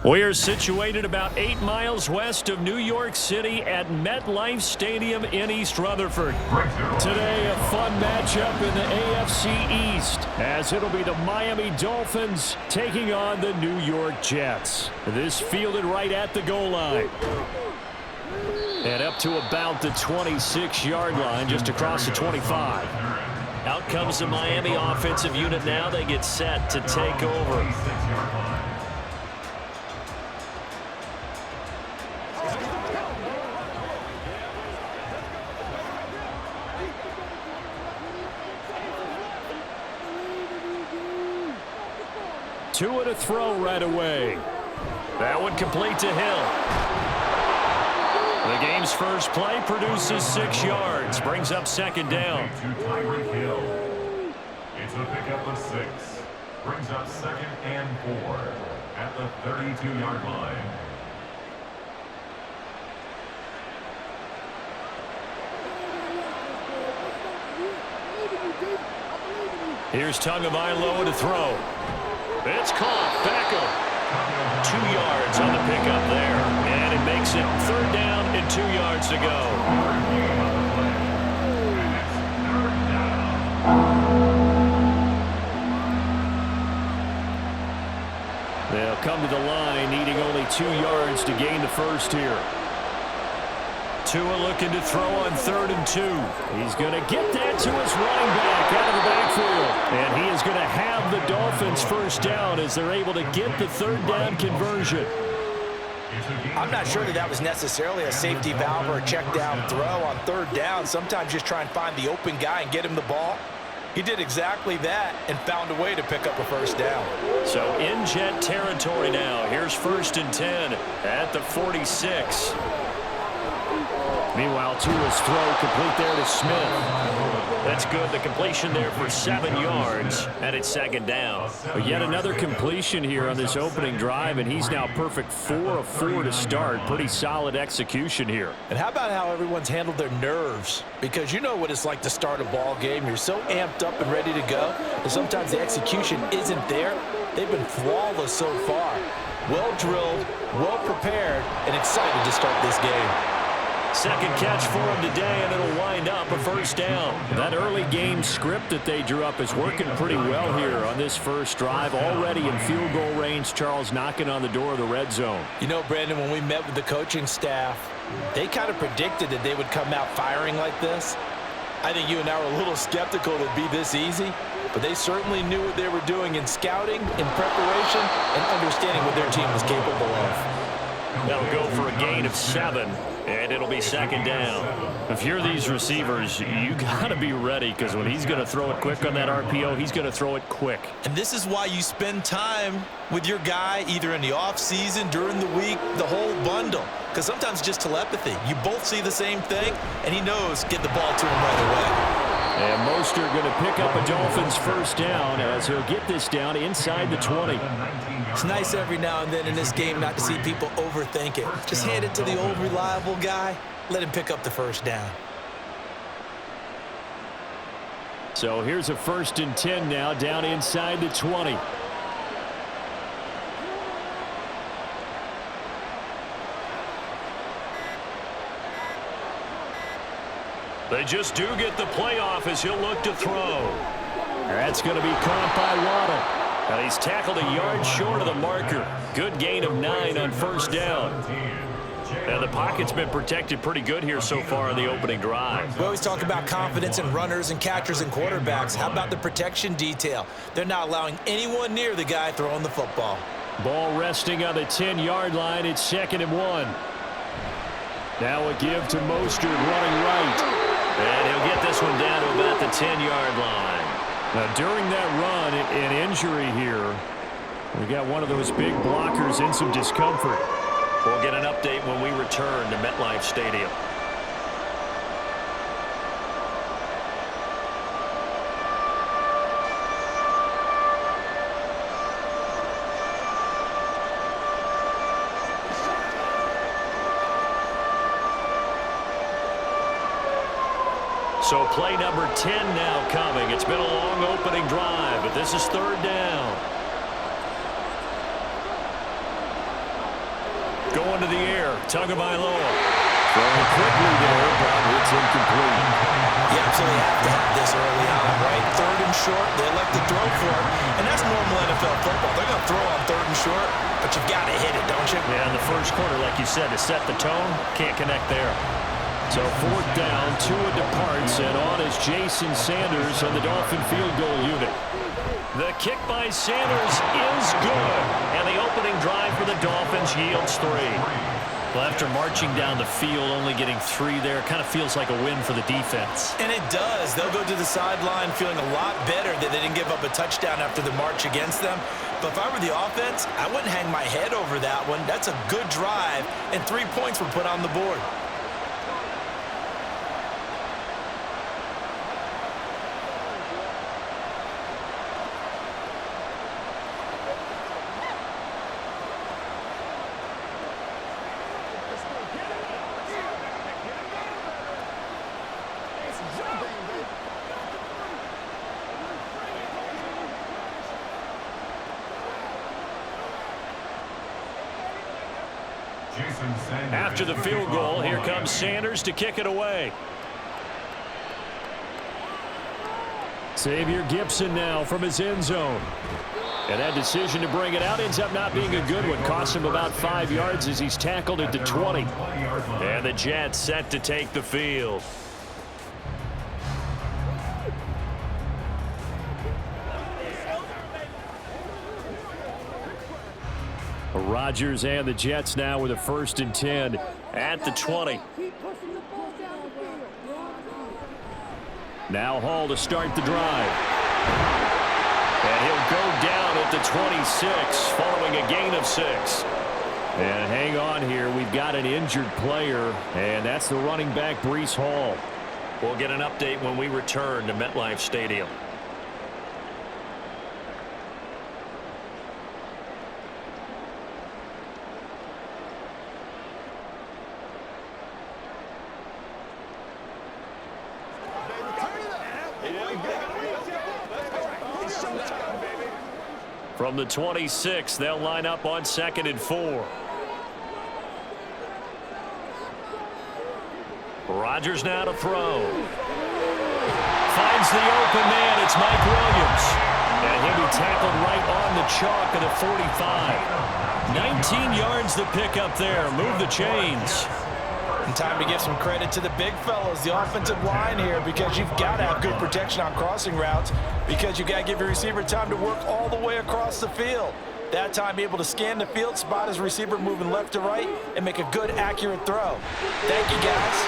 We are situated about 8 miles west of New York City at MetLife Stadium in East Rutherford. Today, a fun matchup in the AFC East, as it'll be the Miami Dolphins taking on the New York Jets. This fielded right at the goal line. And up to about the 26-yard line, just across the 25. Out comes the Miami offensive unit now. They get set to take over. Tua to throw right away. That one complete to Hill. The game's first play produces 6 yards. Brings up second down. It's a pickup of 6. Brings up second and 4 at the 32-yard line. Here's Tagovailoa to throw. It's caught. Beckham. 2 yards on the pickup there. And it makes it third down and 2 yards to go. They'll come to the line needing only 2 yards to gain the first here. Tua looking to throw on 3rd and 2. He's going to get that to his running back out of the backfield. And he is going to have the Dolphins first down as they're able to get the third down conversion. I'm not sure that was necessarily a safety valve or a check down throw on 3rd down. Sometimes just try and find the open guy and get him the ball. He did exactly that and found a way to pick up a first down. So in Jet territory now. Here's 1st and 10 at the 46. Meanwhile, Tua's throw complete there to Smith. That's good. The completion there for 7 yards, and it's second down. But yet another completion here on this opening drive, and he's now perfect 4 of 4 to start. Pretty solid execution here. And how about how everyone's handled their nerves? Because you know what it's like to start a ball game. You're so amped up and ready to go, and sometimes the execution isn't there. They've been flawless so far. Well drilled, well prepared, and excited to start this game. Second catch for him today, and it'll wind up a first down. That early game script that they drew up is working pretty well here on this first drive. Already in field goal range, Charles knocking on the door of the red zone. You know, Brandon, when we met with the coaching staff, they kind of predicted that they would come out firing like this. I think you and I were a little skeptical it would be this easy, but they certainly knew what they were doing in scouting, in preparation, and understanding what their team was capable of. That'll go for a gain of 7. And it'll be second down. If you're these receivers, you got to be ready, because when he's going to throw it quick on that RPO, he's going to throw it quick. And this is why you spend time with your guy either in the offseason, during the week, the whole bundle. Because sometimes just telepathy. You both see the same thing, and he knows get the ball to him right away. And Mostert going to pick up a Dolphins first down as he'll get this down inside the 20. It's nice every now and then in this game not to see people overthink it. Just hand it to the old reliable guy. Let him pick up the first down. So here's a 1st and 10 now down inside the 20. They just do get the playoff as he'll look to throw. That's going to be caught by Waddle. And he's tackled a yard short of the marker. Good gain of 9 on first down. And the pocket's been protected pretty good here so far in the opening drive. We always talk about confidence in runners and catchers and quarterbacks. How about the protection detail? They're not allowing anyone near the guy throwing the football. Ball resting on the 10-yard line. It's 2nd and 1. Now a give to Mostert running right. And he'll get this one down to about the 10-yard line. Now, during that run, an injury here. We got one of those big blockers in some discomfort. We'll get an update when we return to MetLife Stadium. So play number 10 now coming. It's been a long opening drive, but this is 3rd down. one to the air. Tagovailoa. Throwing quickly there, but it's incomplete. You absolutely have to have this early on, right? 3rd and short, they elect to throw for it. And that's normal NFL football. They're going to throw on 3rd and short, but you've got to hit it, don't you? Yeah, in the first quarter, like you said, to set the tone, can't connect there. So 4th down, Tua departs, and on is Jason Sanders on the Dolphin field goal unit. The kick by Sanders is good, and the opening drive for the Dolphins yields 3. Well, after marching down the field, only getting 3 there, kind of feels like a win for the defense. And it does. They'll go to the sideline feeling a lot better that they didn't give up a touchdown after the march against them. But if I were the offense, I wouldn't hang my head over that one. That's a good drive, and 3 points were put on the board. After the field goal, here comes Sanders to kick it away. Xavier Gipson now from his end zone. And that decision to bring it out ends up not being a good one. Cost him about 5 yards as he's tackled at the 20. And the Jets set to take the field. Rodgers and the Jets now with a 1st and 10 at the 20. Now Hall to start the drive. And he'll go down at the 26 following a gain of 6. And hang on here. We've got an injured player, and that's the running back, Breece Hall. We'll get an update when we return to MetLife Stadium. From the 26, they'll line up on 2nd and 4. Rodgers now to throw. Finds the open man. It's Mike Williams. And he'll be tackled right on the chalk of the 45. 19 yards the pick up there. Move the chains. And time to give some credit to the big fellas, the offensive line here, because you've got to have good protection on crossing routes, because you've got to give your receiver time to work all the way across the field. That time, be able to scan the field, spot his receiver moving left to right, and make a good, accurate throw. Thank you, guys.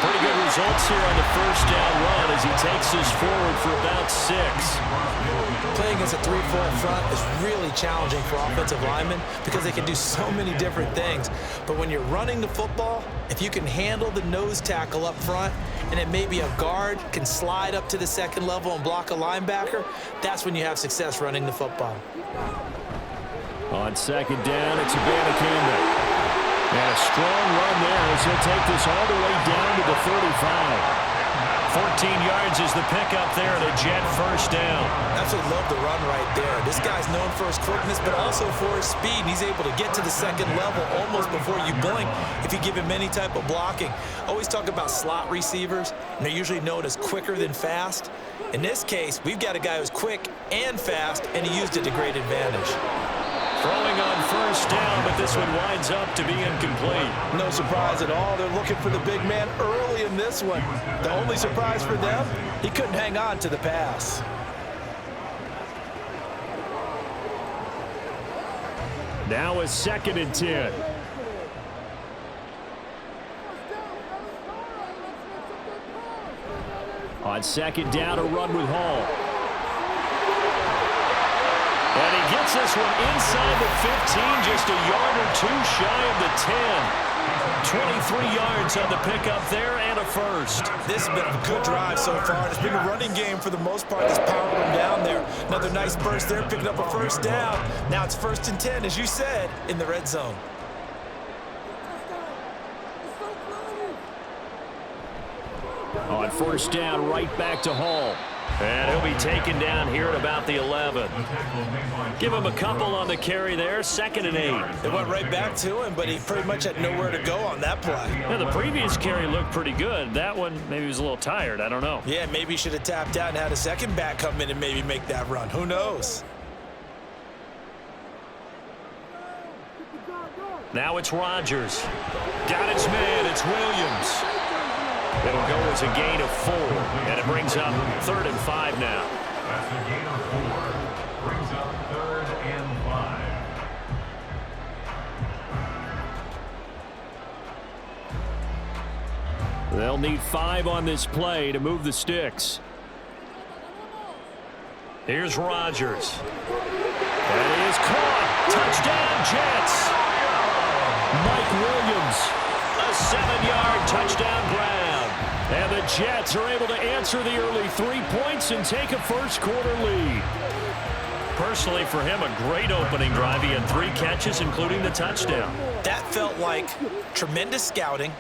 Pretty good results here on the 1st down run as he takes us forward for about 6. Playing against a 3-4 front is really challenging for offensive linemen because they can do so many different things. But when you're running the football, if you can handle the nose tackle up front, and it may be a guard can slide up to the 2nd level and block a linebacker, that's when you have success running the football. On 2nd down, it's Campbell. And a strong run there as he'll take this all the way down to the 35. 14 yards is the pickup there, and a Jet 1st down. Absolutely love the run right there. This guy's known for his quickness, but also for his speed. He's able to get to the 2nd level almost before you blink if you give him any type of blocking. Always talk about slot receivers, and they're usually known as quicker than fast. In this case, we've got a guy who's quick and fast, and he used it to great advantage. Throwing on 1st down, but this one winds up to be incomplete. No surprise at all. They're looking for the big man early in this one. The only surprise for them, he couldn't hang on to the pass. Now a 2nd and 10. On 2nd down, a run with Hall. And he gets this one inside the 15, just a yard or 2 shy of the 10. 23 yards on the pickup there and a 1st. This has been a good drive so far. It's been a running game for the most part that's powered him down there. Another nice burst there, picking up a 1st down. Now it's 1st and 10, as you said, in the red zone. On 1st down, right back to Hall. And he'll be taken down here at about the 11. Give him a couple on the carry there, 2nd and 8. They went right back to him, but he pretty much had nowhere to go on that play. Yeah, the previous carry looked pretty good. That one, maybe he was a little tired. I don't know. Yeah, maybe he should have tapped out and had a second back come in and maybe make that run. Who knows? Now it's Rodgers. Got its man. It's Williams. It'll go as a gain of 4, and it brings up 3rd and 5 now. That's a gain of 4. Brings up 3rd and 5. They'll need 5 on this play to move the sticks. Here's Rodgers. And he is caught. Touchdown, Jets. Mike Williams, a 7-yard touchdown grab. And the Jets are able to answer the early 3 points and take a first-quarter lead. Personally, for him, a great opening drive. He had 3 catches, including the touchdown. That felt like tremendous scouting,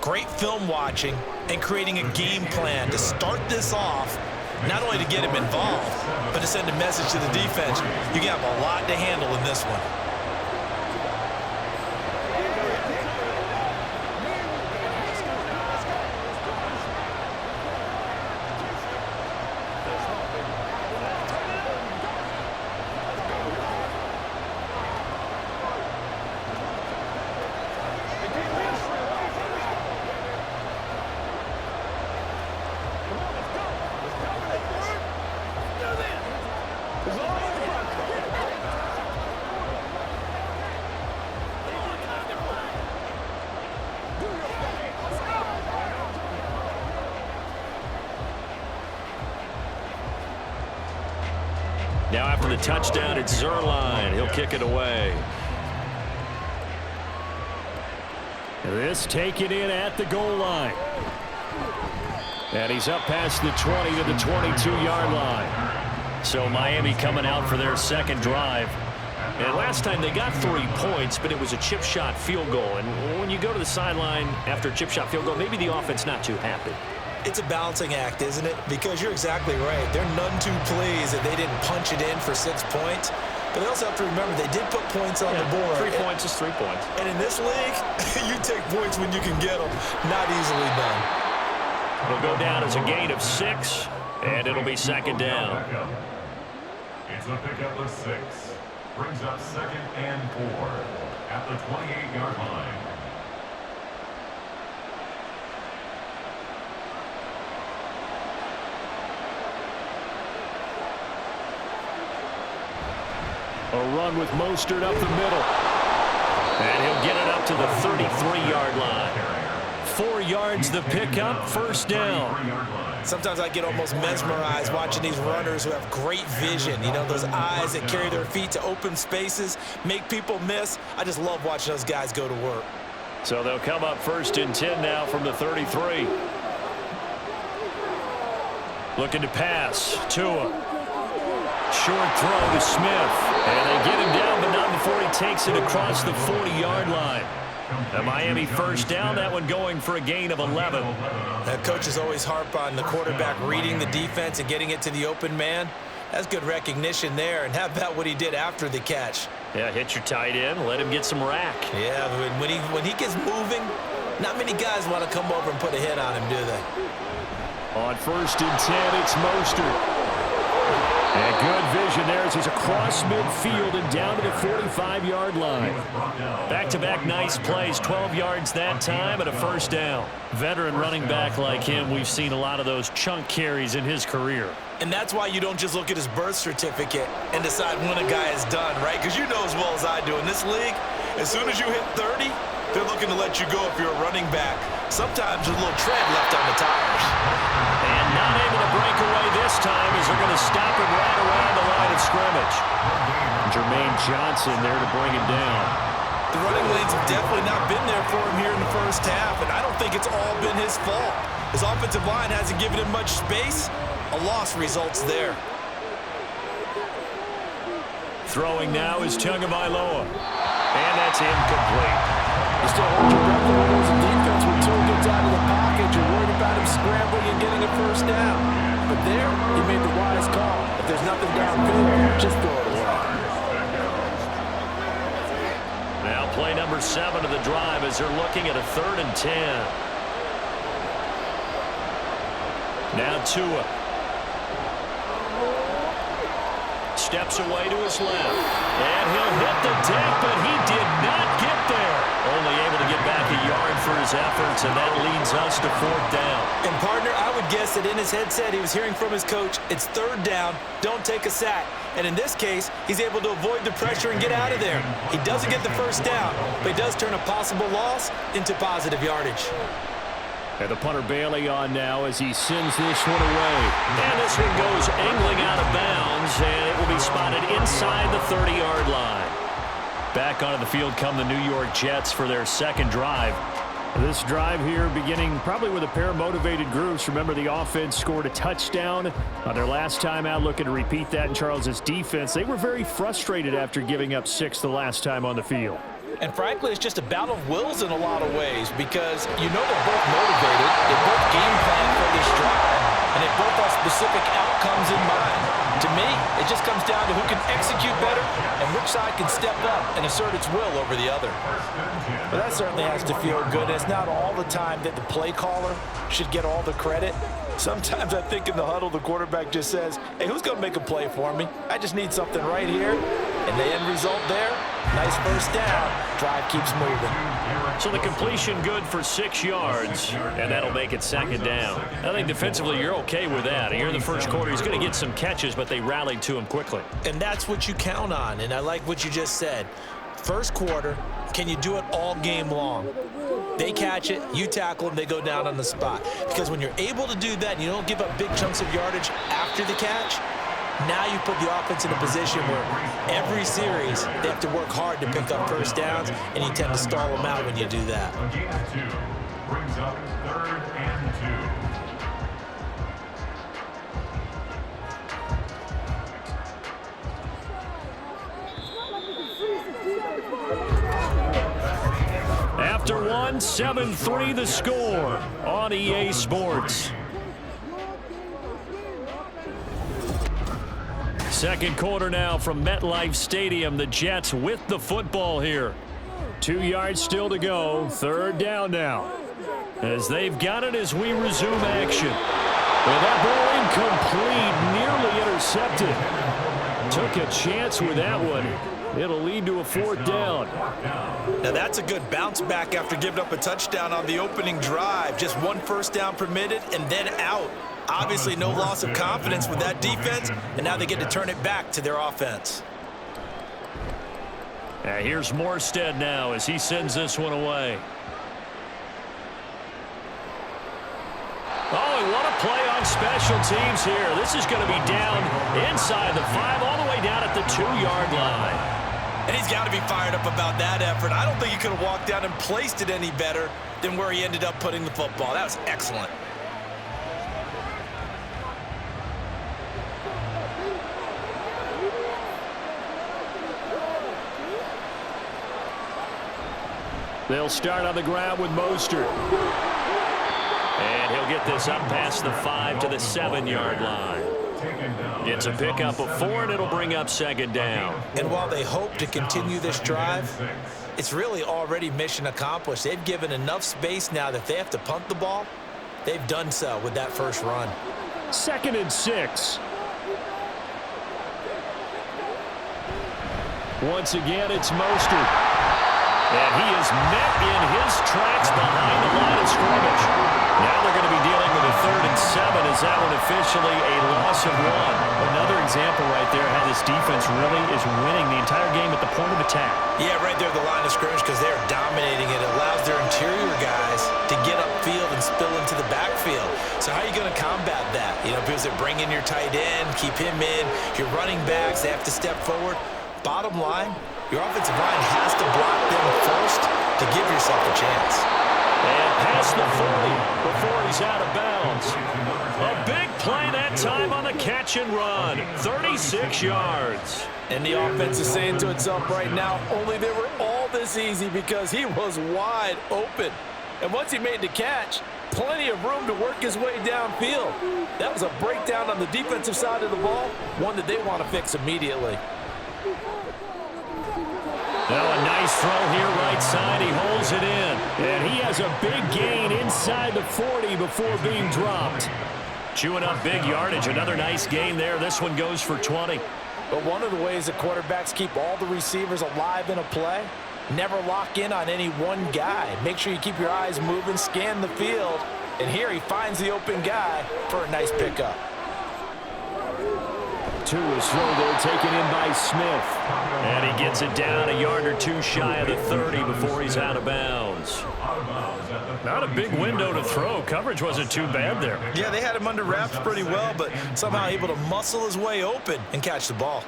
great film watching, and creating a game plan to start this off, not only to get him involved, but to send a message to the defense. You have a lot to handle in this one. Now after the touchdown, it's Zerline. He'll kick it away. This taken in at the goal line. And he's up past the 20 to the 22-yard line. So Miami coming out for their second drive. And last time they got 3 points, but it was a chip shot field goal. And when you go to the sideline after a chip shot field goal, maybe the offense not too happy. It's a balancing act, isn't it? Because you're exactly right. They're none too pleased that they didn't punch it in for 6 points. But they also have to remember they did put points on the board. 3 points is 3 points. And in this league, you take points when you can get them. Not easily done. It'll go down as a gain of 6, and it'll be second down. It's a pickup of 6. Brings up 2nd and 4 at the 28-yard line. A run with Mostert up the middle. And he'll get it up to the 33-yard line. 4 yards the pickup, first down. Sometimes I get almost mesmerized watching these runners who have great vision. You know, those eyes that carry their feet to open spaces, make people miss. I just love watching those guys go to work. So they'll come up 1st and 10 now from the 33. Looking to pass. Tua. Short throw to Smith. And they get him down, but not before he takes it across the 40-yard line. A Miami first down, that one going for a gain of 11. Coaches always harp on the quarterback reading the defense and getting it to the open man. That's good recognition there. And how about what he did after the catch? Yeah, hit your tight end, let him get some rack. Yeah, when he gets moving, not many guys want to come over and put a hit on him, do they? On 1st and 10, it's Mostert. And good vision there as he's across midfield and down to the 45-yard line. Back-to-back nice plays, 12 yards that time and a first down. Veteran running back like him, we've seen a lot of those chunk carries in his career. And that's why you don't just look at his birth certificate and decide when a guy is done, right? Because you know as well as I do, in this league, as soon as you hit 30, they're looking to let you go if you're a running back. Sometimes there's a little tread left on the tires. And not able to break away this time as they're going to stop him right around the line of scrimmage. Jermaine Johnson there to bring him down. The running lanes have definitely not been there for him here in the first half, and I don't think it's all been his fault. His offensive line hasn't given him much space. A loss results there. Throwing now is Tagovailoa. And that's incomplete. You still hold your breath when there's a defense when Tua gets out of the pocket. You're worried about about him scrambling and getting a first down. But there, he made the wise call. If there's nothing downfield, just throw it away. Now play number 7 of the drive as they're looking at a 3rd and 10. Now Tua. Steps away to his left. And he'll hit the deck, but he did not get there. Only able to get back a yard for his efforts, and that leads us to 4th down. And, partner, I would guess that in his headset he was hearing from his coach, it's 3rd down, don't take a sack. And in this case, he's able to avoid the pressure and get out of there. He doesn't get the first down, but he does turn a possible loss into positive yardage. And the punter Bailey on now as he sends this one away. And this one goes angling out of bounds, and it will be spotted inside the 30-yard line. Back onto the field come the New York Jets for their 2nd drive. This drive here beginning probably with a pair of motivated groups. Remember, the offense scored a touchdown on their last time out, looking to repeat that in Charles's defense. They were very frustrated after giving up 6 the last time on the field. And frankly, it's just a battle of wills in a lot of ways because you know they're both motivated, they both game plan for this drive, and they both have specific outcomes in mind. To me, it just comes down to who can execute better and which side can step up and assert its will over the other. But that certainly has to feel good. It's not all the time that the play caller should get all the credit. Sometimes I think in the huddle, the quarterback just says, hey, who's going to make a play for me? I just need something right here. And the end result there, nice first down. Drive keeps moving. So the completion good for 6 yards, and that'll make it 2nd down. I think defensively you're okay with that. Here in the first quarter, he's going to get some catches, but they rallied to him quickly. And that's what you count on, and I like what you just said. First quarter, can you do it all game long? They catch it, you tackle them, they go down on the spot. Because when you're able to do that and you don't give up big chunks of yardage after the catch, now you put the offense in a position where every series they have to work hard to pick up first downs, and you tend to stall them out when you do that. A gain of 2 brings up 3rd and 2. After 1, 7-3 the score on EA Sports. Second quarter now from MetLife Stadium. The Jets with the football here. 2 yards still to go. 3rd down now. As they've got it as we resume action. Well, that ball incomplete, nearly intercepted. Took a chance with that one. It'll lead to a 4th down. Now that's a good bounce back after giving up a touchdown on the opening drive. Just 1 first down permitted and then out. Obviously no loss of confidence with that defense, and now they get to turn it back to their offense. Here's Morstead now as he sends this one away. Oh, and what a play on special teams here. This is going to be down inside the 5, all the way down at the 2-yard line. And he's got to be fired up about that effort. I don't think he could have walked down and placed it any better than where he ended up putting the football. That was excellent. They'll start on the ground with Mostert. And he'll get this up past the 5 to the 7-yard line. It's a pickup of 4, and it'll bring up 2nd down. And while they hope to continue this drive, it's really already mission accomplished. They've given enough space now that if they have to punt the ball, they've done so with that first run. 2nd and 6. Once again, it's Mostert. And he is met in his tracks behind the line of scrimmage. Now they're going to be dealing with a 3rd and 7 as that one officially a loss of 1. Another example right there how this defense really is winning the entire game at the point of attack. Yeah, right there at the line of scrimmage because they're dominating it. It allows their interior guys to get upfield and spill into the backfield. So how are you going to combat that? You know, because they're bringing your tight end, keep him in. Your running backs, they have to step forward. Bottom line, your offensive line has to block them first to give yourself a chance. And past the 40 before he's out of bounds. A big play that time on the catch and run. 36 yards. And the offense is saying to itself right now, only they were all this easy because he was wide open. And once he made the catch, plenty of room to work his way downfield. That was a breakdown on the defensive side of the ball, one that they want to fix immediately. Now a nice throw here right side. He holds it in. And he has a big gain inside the 40 before being dropped. Chewing up big yardage. Another nice gain there. This one goes for 20. But one of the ways that quarterbacks keep all the receivers alive in a play, never lock in on any one guy. Make sure you keep your eyes moving, scan the field. And here he finds the open guy for a nice pickup. To his throw there, taken in by Smith. And he gets it down a yard or two shy of the 30 before he's out of bounds. Not a big window to throw. Coverage wasn't too bad there. Yeah, they had him under wraps pretty well, but somehow able to muscle his way open and catch the ball.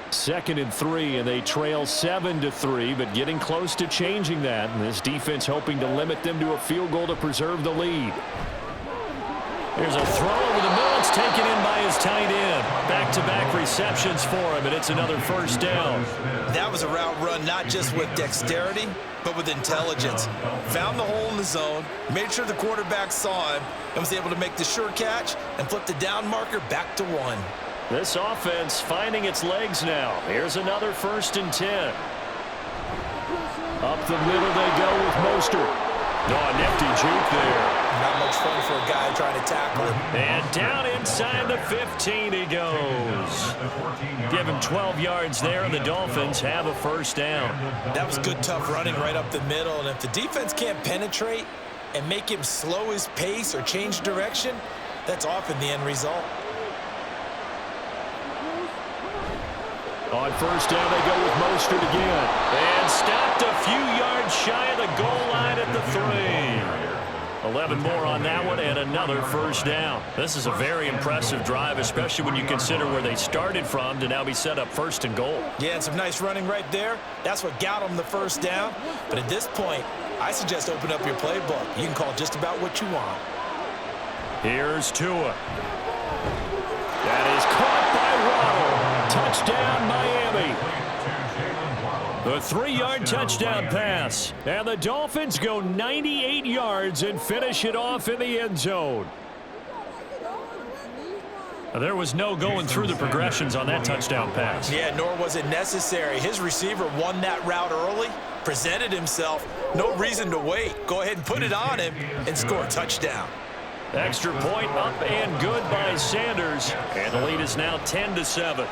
2nd and 3, and they trail 7-3, but getting close to changing that. And this defense hoping to limit them to a field goal to preserve the lead. Here's a throw over the middle. It's taken in by his tight end. Back-to-back receptions for him, and it's another first down. That was a route run not just with dexterity, but with intelligence. Found the hole in the zone, made sure the quarterback saw him, and was able to make the sure catch and flip the down marker back to 1. This offense finding its legs now. Here's another 1st and 10. Up the middle they go with Mostert. Oh, a nifty juke there. Not much fun for a guy trying to tackle him. And down inside the 15 he goes. Give him 12 yards there, and the Dolphins have a first down. That was good, tough running right up the middle. And if the defense can't penetrate and make him slow his pace or change direction, that's often the end result. On first down, they go with Mostert again. And stopped a few yards shy of the goal line at the 3. 11 more on that one, and another first down. This is a very impressive drive, especially when you consider where they started from to now be set up 1st and goal. Yeah, and some nice running right there. That's what got them the first down. But at this point, I suggest open up your playbook. You can call just about what you want. Here's Tua. That is caught by Waddle. Touchdown, Miami. The 3-yard touchdown pass. And the Dolphins go 98 yards and finish it off in the end zone. There was no going through the progressions on that touchdown pass. Yeah, nor was it necessary. His receiver won that route early, presented himself. No reason to wait. Go ahead and put it on him and score a touchdown. Extra point up and good by Sanders. And the lead is now 10-7.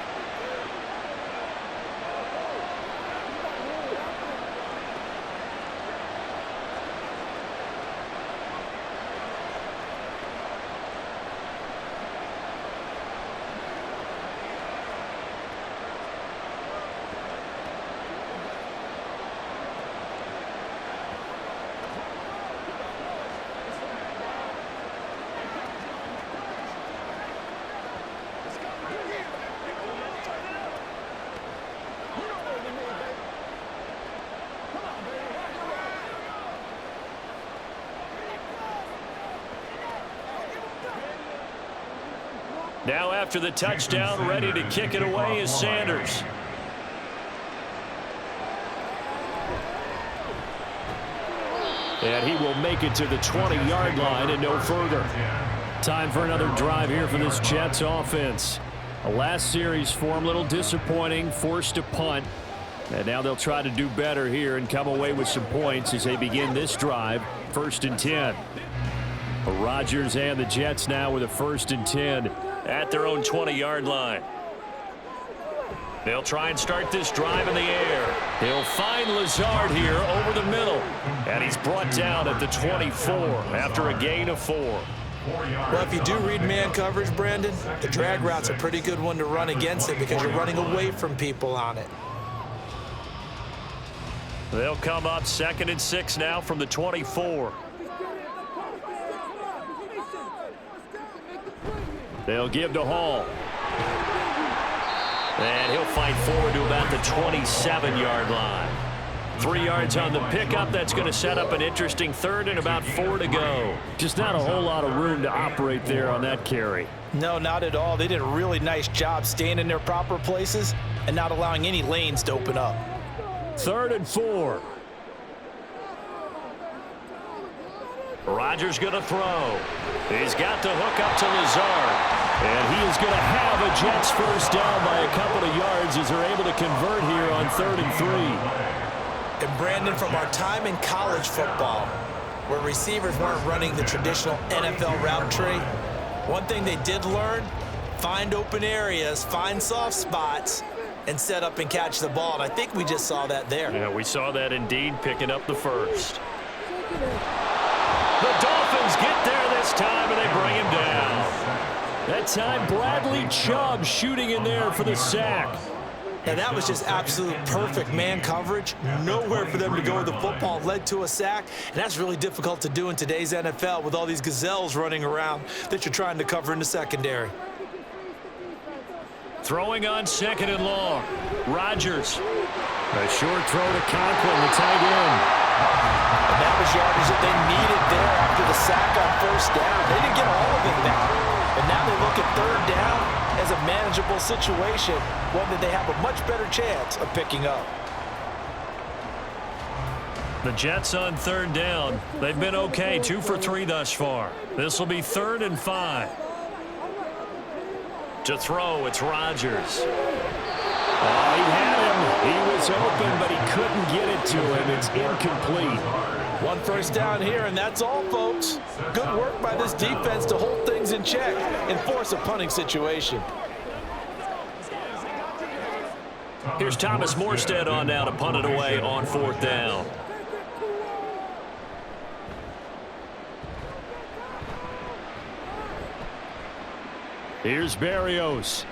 Now after the touchdown, ready to kick it away is Sanders. And he will make it to the 20-yard line and no further. Time for another drive here for this Jets offense. The last series for him, a little disappointing, forced a punt. And now they'll try to do better here and come away with some points as they begin this drive, 1st and 10. Rodgers and the Jets now with a 1st and 10 at their own 20-yard line. They'll try and start this drive in the air. He'll find Lazard here over the middle. And he's brought down at the 24 after a gain of 4. Well, if you do read man coverage, Brandon, the drag route's a pretty good one to run against it because you're running away from people on it. They'll come up 2nd and 6 now from the 24. They'll give to Hall. And he'll fight forward to about the 27-yard line. 3 yards on the pickup. That's going to set up an interesting 3rd and about 4 to go. Just not a whole lot of room to operate there on that carry. No, not at all. They did a really nice job staying in their proper places and not allowing any lanes to open up. 3rd and 4. Rodgers going to throw. He's got to hook up to Lazard. And he is going to have a Jets first down by a couple of yards as they're able to convert here on 3rd and 3. And Brandon, from our time in college football, where receivers weren't running the traditional NFL route tree, one thing they did learn, find open areas, find soft spots, and set up and catch the ball. And I think we just saw that there. Yeah, we saw that indeed, picking up the first. The Dolphins get there this time, and they bring him down. That time, Bradley Chubb shooting in there for the sack. And that was just absolute perfect man coverage. Nowhere for them to go with the football. Led to a sack. And that's really difficult to do in today's NFL with all these gazelles running around that you're trying to cover in the secondary. Throwing on 2nd and long. Rodgers. A short throw to Conklin, the tight end. And that was yardage that they needed there after the sack on 1st down. They didn't get all of it back. And now they look at 3rd down as a manageable situation, one that they have a much better chance of picking up. The Jets on 3rd down. They've been okay, 2 for 3 thus far. This will be 3rd and 5. To throw, it's Rodgers. Oh, he had him. He was open, but he couldn't get it to him. It's incomplete. 1 first down here, and that's all, folks. Good work by this defense to hold things in check and force a punting situation. Here's Thomas Morstead on now to punt it away on 4th down. Here's Berrios.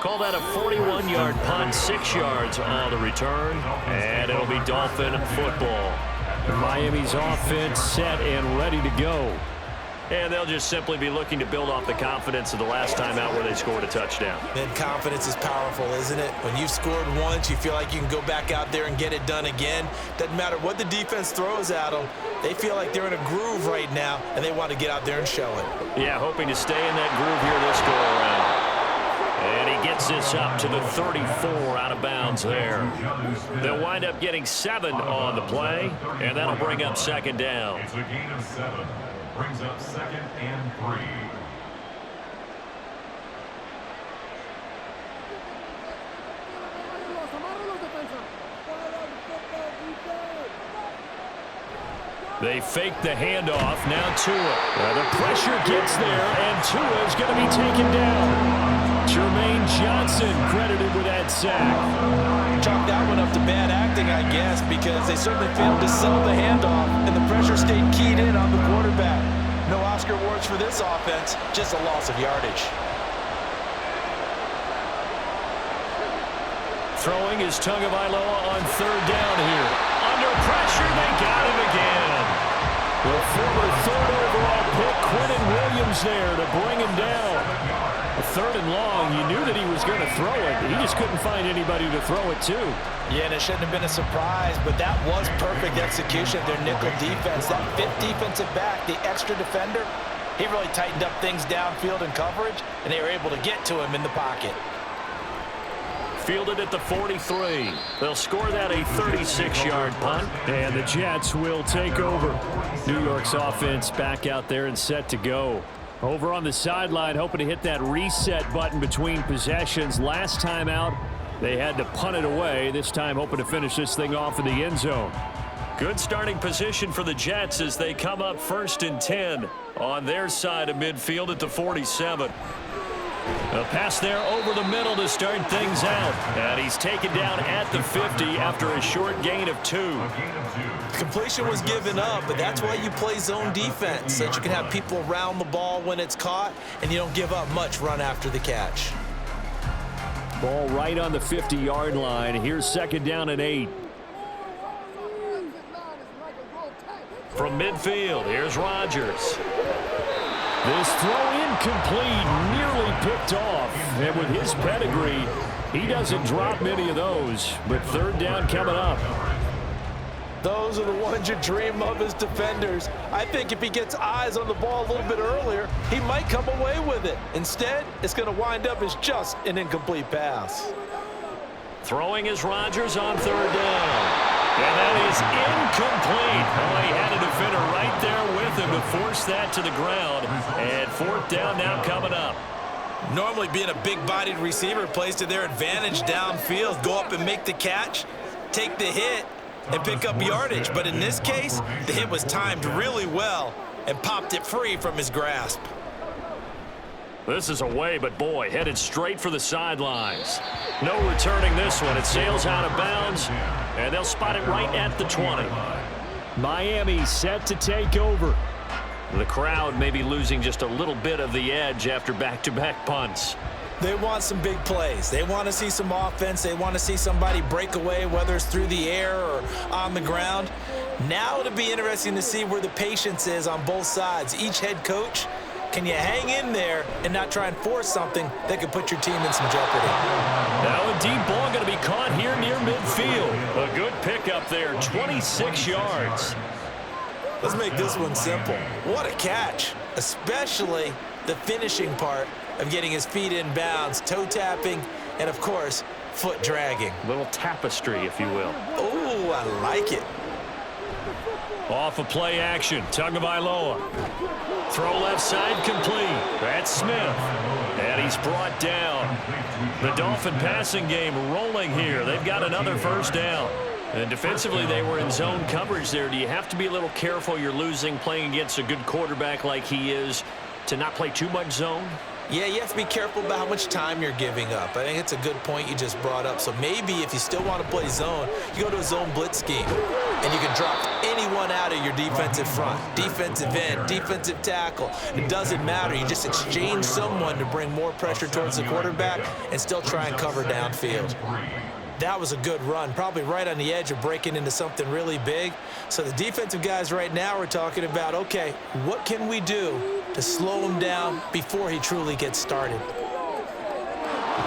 Call that a 41-yard punt, 6 yards on the return, and it'll be Dolphin football. Miami's offense set and ready to go. And they'll just simply be looking to build off the confidence of the last time out where they scored a touchdown. And confidence is powerful, isn't it? When you've scored once, you feel like you can go back out there and get it done again. Doesn't matter what the defense throws at them. They feel like they're in a groove right now, and they want to get out there and show it. Yeah, hoping to stay in that groove here this go-around. And he gets this up to the 34 out of bounds there. They'll wind up getting 7 on the play, and that'll bring up 2nd down. It's a gain of 7. Brings up 2nd and 3. They fake the handoff. Now Tua. The pressure gets there, and Tua is going to be taken down. Jermaine Johnson credited with that sack. Chalk that one up to bad acting, I guess, because they certainly failed to sell the handoff, and the pressure stayed keyed in on the quarterback. No Oscar awards for this offense, just a loss of yardage. Throwing is Tagovailoa on 3rd down here. Under pressure, they got him again. The former 3rd overall pick, Quentin Williams there to bring him down. A 3rd and long, you knew that he was going to throw it. He just couldn't find anybody to throw it to. Yeah, and it shouldn't have been a surprise, but that was perfect execution of their nickel defense. That 5th defensive back, the extra defender, he really tightened up things downfield in coverage, and they were able to get to him in the pocket. Fielded at the 43. They'll score that a 36-yard punt, and the Jets will take over. New York's offense back out there and set to go. Over on the sideline, hoping to hit that reset button between possessions. Last time out, they had to punt it away. This time, hoping to finish this thing off in the end zone. Good starting position for the Jets as they come up 1st and 10 on their side of midfield at the 47. A pass there over the middle to start things out. And he's taken down at the 50 after a short gain of 2. Completion was given up, but that's why you play zone defense, so that you can have people around the ball when it's caught, and you don't give up much run after the catch. Ball right on the 50-yard line. Here's 2nd down and 8. From midfield, here's Rodgers. This throw incomplete, nearly picked off. And with his pedigree, he doesn't drop many of those. But 3rd down coming up. Those are the ones you dream of as defenders. I think if he gets eyes on the ball a little bit earlier, he might come away with it. Instead, it's going to wind up as just an incomplete pass. Throwing is Rodgers on 3rd down. And that is incomplete. Oh, he had a defender right there with with him to force that to the ground. And fourth down now coming up. Normally being a big-bodied receiver plays to their advantage downfield. Go up and make the catch, take the hit, and pick up yardage. But in this case, the hit was timed really well and popped it free from his grasp. This is away, but boy, headed straight for the sidelines. No returning this one. It sails out of bounds, and they'll spot it right at the 20. Miami set to take over. The crowd may be losing just a little bit of the edge after back-to-back punts. They want some big plays. They want to see some offense. They want to see somebody break away, whether it's through the air or on the ground. Now it'll be interesting to see where the patience is on both sides. Each head coach, can you hang in there and not try and force something that could put your team in some jeopardy? Now a deep ball going to be caught here near midfield. A good pickup there, 26 yards. Let's make this one simple. What a catch, especially the finishing part of getting his feet in bounds, toe tapping, and of course, foot dragging. Little tapestry, if you will. Oh, I like it. Off of play action, Tagovailoa. Throw left side complete. That's Smith. And he's brought down. The Dolphin passing game rolling here. They've got another first down. And defensively, they were in zone coverage there. Do you have to be a little careful you're losing playing against a good quarterback like he is to not play too much zone? Yeah, you have to be careful about how much time you're giving up. I think it's a good point you just brought up. So maybe if you still want to play zone, you go to a zone blitz scheme. And you can drop anyone out of your defensive front. Defensive end, defensive tackle. It doesn't matter. You just exchange someone to bring more pressure towards the quarterback and still try and cover downfield. That was a good run, probably right on the edge of breaking into something really big. So the defensive guys right now are talking about, okay, what can we do to slow him down before he truly gets started?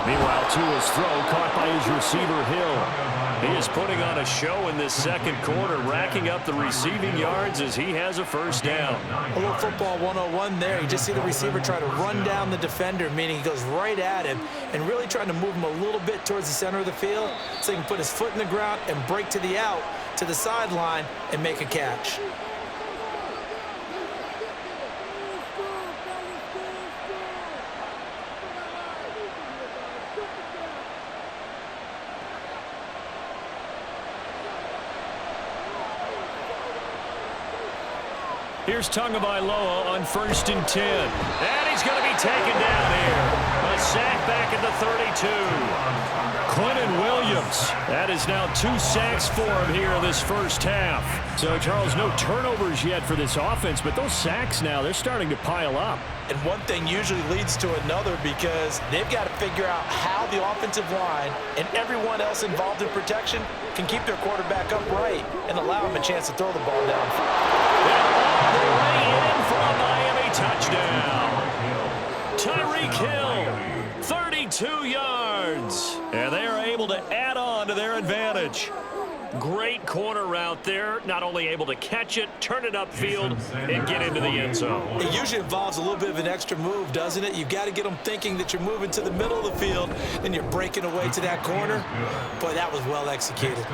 Meanwhile, Tua's throw caught by his receiver, Hill. He is putting on a show in this second quarter, racking up the receiving yards as he has a first down. A little football 101 there. You just see the receiver try to run down the defender, meaning he goes right at him and really trying to move him a little bit towards the center of the field so he can put his foot in the ground and break to the out, to the sideline, and make a catch. Here's Tagovailoa on 1st and 10. And he's going to be taken down here. A sack back at the 32. Quentin Williams. That is now 2 sacks for him here in this first half. So, Charles, no turnovers yet for this offense, but those sacks now, they're starting to pile up. And one thing usually leads to another because they've got to figure out how the offensive line and everyone else involved in protection can keep their quarterback upright and allow him a chance to throw the ball down. And all the way in for a Miami touchdown. Tyreek Hill, 32 yards. And they are able to add on to their advantage. Great corner route there. Not only able to catch it, turn it upfield, and get into the end zone. It usually involves a little bit of an extra move, doesn't it? You've got to get them thinking that you're moving to the middle of the field and you're breaking away to that corner. Boy, that was well executed.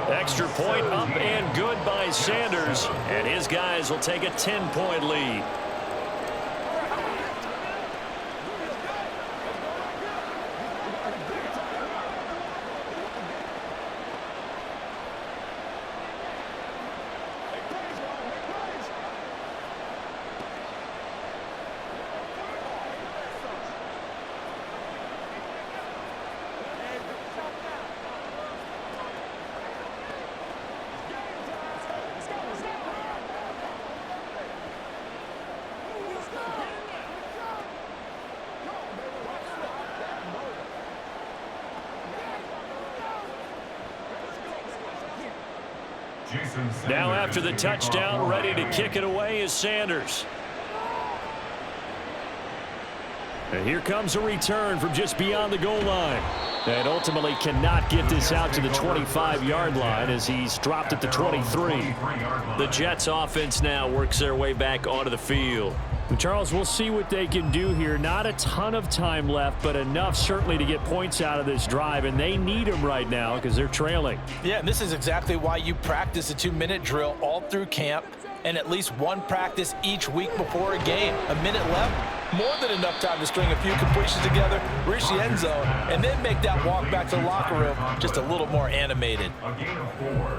Extra point up and good by Sanders. And his guys will take a 10-point lead. Now after the touchdown, ready to kick it away is Sanders. And here comes a return from just beyond the goal line. And ultimately cannot get this out to the 25-yard line as he's dropped at the 23. The Jets offense now works their way back onto the field. Charles, we'll see what they can do here. Not a ton of time left, but enough certainly to get points out of this drive, and they need them right now because they're trailing. Yeah, and this is exactly why you practice a 2-minute drill all through camp. and at least one practice each week before a game. A minute left, more than enough time to string a few completions together, reach the end zone, and then make that walk back to the locker room just a little more animated.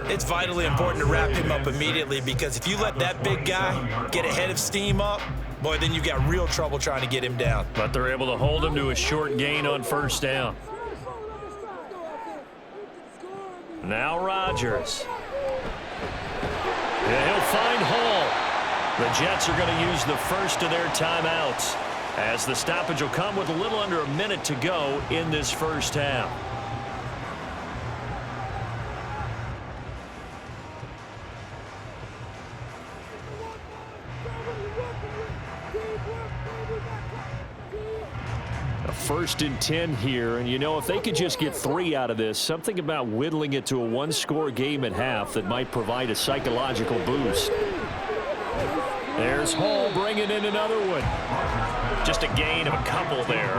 It's vitally important to wrap him up immediately, because if you let that big guy get a head of steam up, boy, then you've got real trouble trying to get him down. But they're able to hold him to a short gain on first down. Now Rodgers. Yeah, he'll find Hall. The Jets are going to use the first of their timeouts, as the stoppage will come with a little under a minute to go in this first half. First and 10 here, and you know, if they could just get 3 out of this, something about whittling it to a one-score game at half that might provide a psychological boost. There's Hall bringing in another one. Just a gain of a couple there,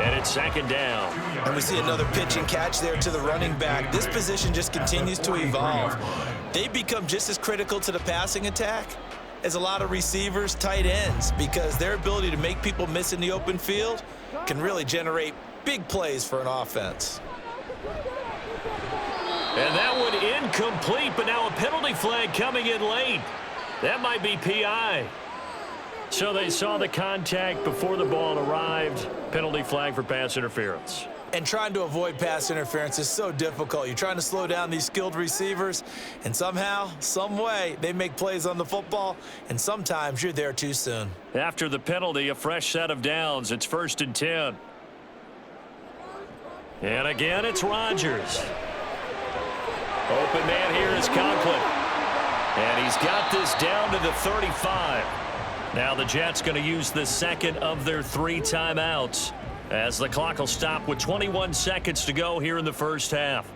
and it's second down. And we see another pitch and catch there to the running back. This position just continues to evolve. They become just as critical to the passing attack as a lot of receivers, tight ends, because their ability to make people miss in the open field can really generate big plays for an offense. And that one incomplete, but now a penalty flag coming in late. That might be PI. So they saw the contact before the ball arrived. Penalty flag for pass interference. And trying to avoid pass interference is so difficult. You're trying to slow down these skilled receivers, and somehow, some way, they make plays on the football, and sometimes you're there too soon. After the penalty, a fresh set of downs. It's first and 10. And again, it's Rodgers. Open man here is Conklin. And he's got this down to the 35. Now the Jets going to use the second of their 3 timeouts, as the clock will stop with 21 seconds to go here in the first half.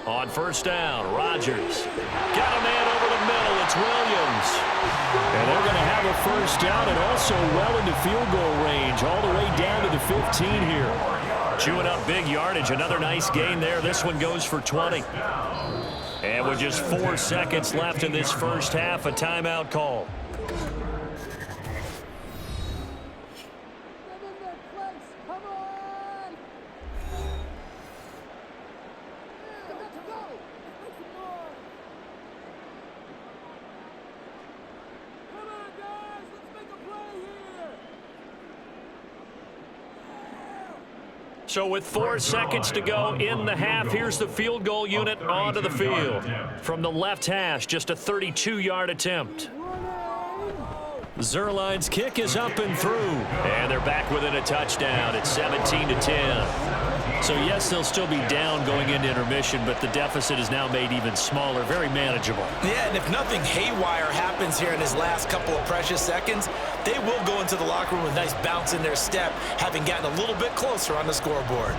On first down, Rodgers. Got a man over the middle. It's Williams. And they're going to have a first down and also well into field goal range, all the way down to the 15 here. Chewing up big yardage. Another nice gain there. This one goes for 20. And with just 4 seconds left in this first half, a timeout call. So with 4 seconds to go in the half, here's the field goal unit onto the field. From the left hash, just a 32-yard attempt. Zerline's kick is up and through. And they're back within a touchdown. It's 17-10. So yes, they'll still be down going into intermission, but the deficit is now made even smaller, very manageable. Yeah, and if nothing haywire happens here in his last couple of precious seconds, they will go into the locker room with a nice bounce in their step, having gotten a little bit closer on the scoreboard.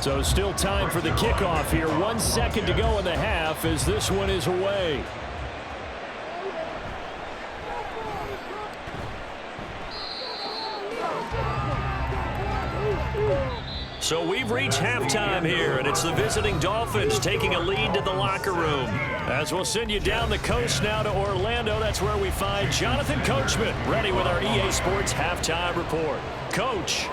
So still time for the kickoff here. 1 second to go in the half as this one is away. So we've reached halftime here, and it's the visiting Dolphins taking a lead to the locker room. As we'll send you down the coast now to Orlando, that's where we find Jonathan Coachman, ready with our EA Sports halftime report. Coach.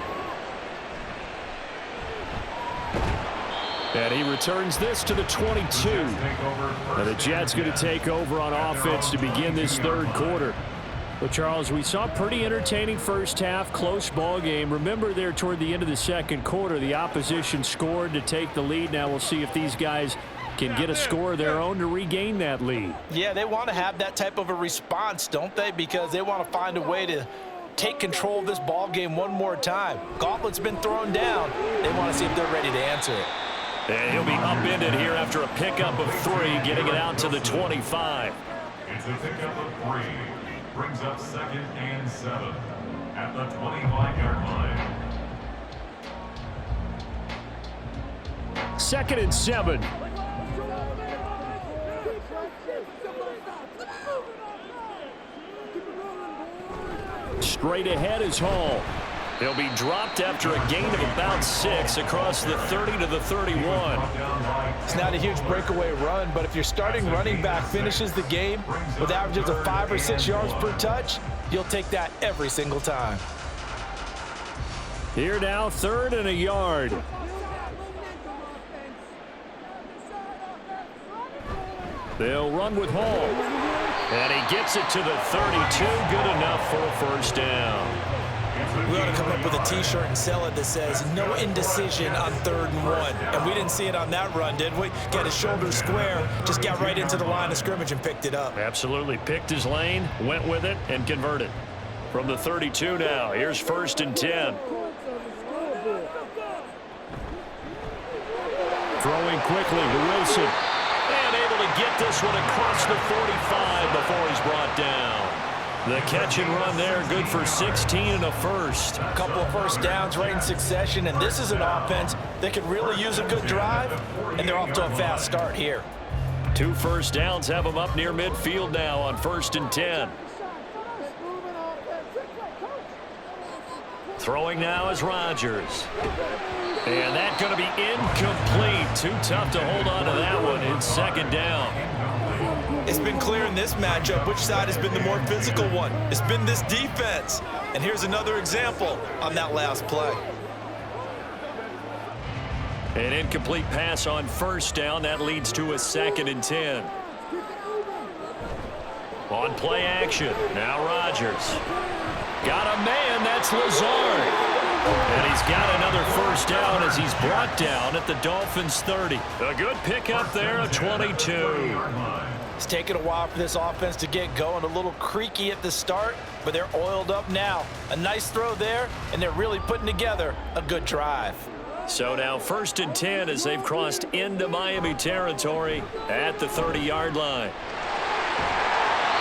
And he returns this to the 22. And the Jets going to take over on offense to begin this third quarter. But, Charles, we saw a pretty entertaining first half, close ball game. Remember there toward the end of the second quarter, the opposition scored to take the lead. Now we'll see if these guys can get a score of their own to regain that lead. Yeah, they want to have that type of a response, don't they? Because they want to find a way to take control of this ball game one more time. Gauntlet's been thrown down. They want to see if they're ready to answer it. And he'll be upended here after a pickup of 3, getting it out to the 25. It's a pickup of 3. Brings up 2nd and 7 at the 25-yard line. 2nd and 7. Straight ahead is Hall. He'll be dropped after a gain of about 6 across the 30 to the 31. It's not a huge breakaway run, but if your starting running back finishes the game with averages of 5 or 6 yards per touch, you'll take that every single time. Here now, 3rd and a yard. They'll run with Hall. And he gets it to the 32. Good enough for a first down. We ought to come up with a T-shirt and sell it that says, no indecision on 3rd and 1. And we didn't see it on that run, did we? Got his shoulder square, just got right into the line of scrimmage and picked it up. Absolutely. Picked his lane, went with it, and converted. From the 32 now, here's 1st and 10. Throwing quickly to Wilson. And able to get this one across the 45 before he's brought down. The catch and run there, good for 16 and a first. A couple of first downs right in succession, and this is an offense that could really use a good drive, and they're off to a fast start here. 2 first downs have them up near midfield now on 1st and 10. Throwing now is Rodgers. And that's going to be incomplete. Too tough to hold on to that one. It's 2nd down. It's been clear in this matchup which side has been the more physical one. It's been this defense. And here's another example on that last play. An incomplete pass on 1st down. That leads to a 2nd and 10. On play action. Now Rodgers. Got a man. That's Lazard. And he's got another first down as he's brought down at the Dolphins' 30. A good pickup there, a 22. It's taken a while for this offense to get going. A little creaky at the start, but they're oiled up now. A nice throw there, and they're really putting together a good drive. So now 1st and 10 as they've crossed into Miami territory at the 30-yard line.